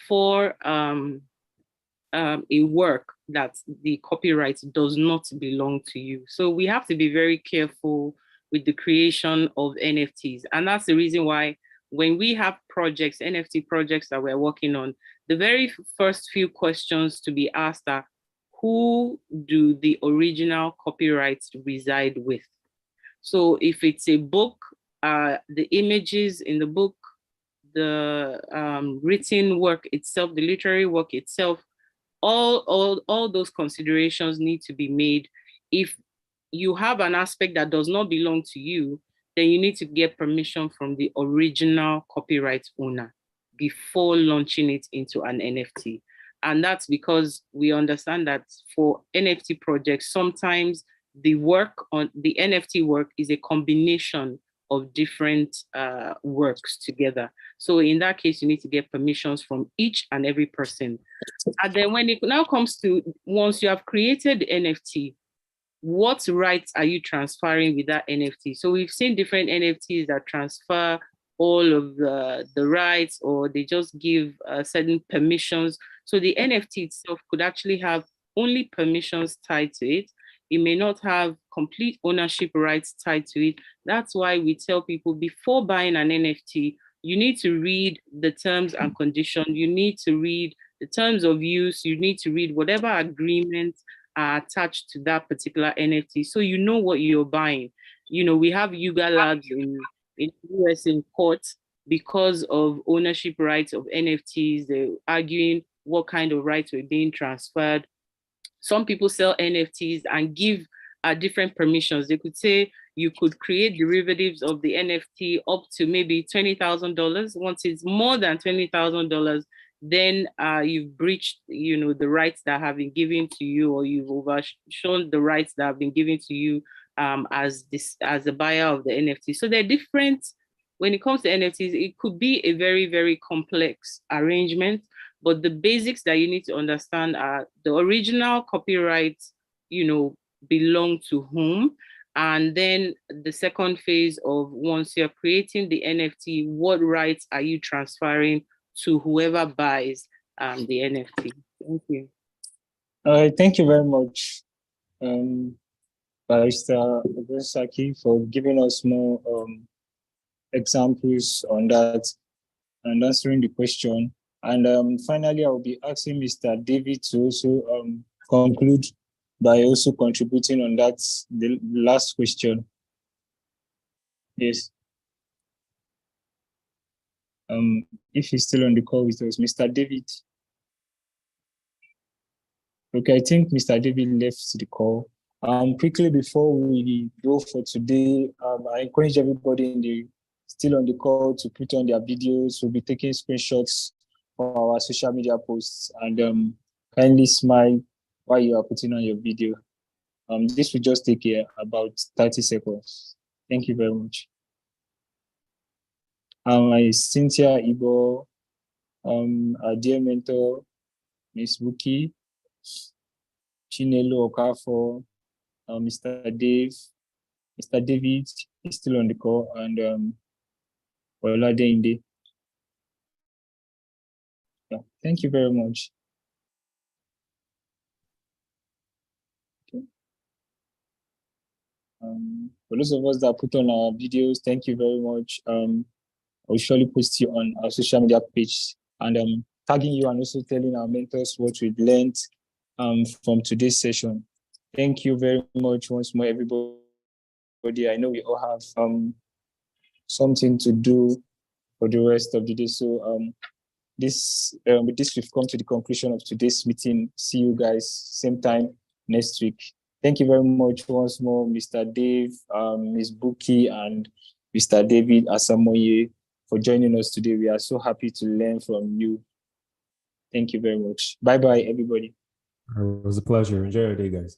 for a work that the copyright does not belong to you. So we have to be very careful with the creation of NFTs. And that's the reason why when we have projects, NFT projects that we're working on, the very first few questions to be asked are, who do the original copyrights reside with? So if it's a book, the images in the book, the written work itself, the literary work itself, all those considerations need to be made. If you have an aspect that does not belong to you, then you need to get permission from the original copyright owner before launching it into an NFT. And that's because we understand that for NFT projects, sometimes the work on the NFT work is a combination of different works together. So in that case, you need to get permissions from each and every person. And then when it now comes to, once you have created the NFT, what rights are you transferring with that NFT? So we've seen different NFTs that transfer all of the rights, or they just give certain permissions. So the NFT itself could actually have only permissions tied to it. It may not have complete ownership rights tied to it. That's why we tell people, before buying an NFT, you need to read the terms and conditions. You need to read the terms of use. You need to read whatever agreements are attached to that particular NFT, so you know what you're buying. We have Yuga Labs in US in court because of ownership rights of NFTs. They're arguing what kind of rights were being transferred. Some people sell NFTs and give different permissions. They could say you could create derivatives of the NFT up to maybe $20,000. Once it's more than $20,000, then you've breached, the rights that have been given to you, or you've overshown the rights that have been given to you as a buyer of the NFT. So they're different. When it comes to NFTs, it could be a very, very complex arrangement, but the basics that you need to understand are the original copyrights, belong to whom. And then the second phase of, once you're creating the NFT, what rights are you transferring to whoever buys the NFT? Thank you. Thank you very much, Barrister Obosaki, for giving us more examples on that and answering the question. And finally, I will be asking Mr. David to also conclude by also contributing on that, the last question. Yes. If he's still on the call with us, Mr. David. Okay, I think Mr. David left the call. Quickly before we go for today, I encourage everybody still on the call to put on their videos. We'll be taking screenshots for our social media posts, and kindly smile while you are putting on your video. This will just take about 30 seconds. Thank you very much. Cynthia Igbo, our dear mentor, Miss Buki, Chinelo Okafor, Mr. David is still on the call, and Ola Deinde. Yeah, thank you very much. Okay. For those of us that put on our videos, thank you very much. I'll surely post you on our social media page, and tagging you and also telling our mentors what we've learned from today's session. Thank you very much once more, everybody. I know we all have something to do for the rest of the day. So with this, we've come to the conclusion of today's meeting. See you guys same time next week. Thank you very much once more, Mr. Dave, Ms. Buki, and Mr. David Asamoye for joining us today. We are so happy to learn from you. Thank you very much. Bye-bye, everybody. It was a pleasure. Enjoy your day, guys.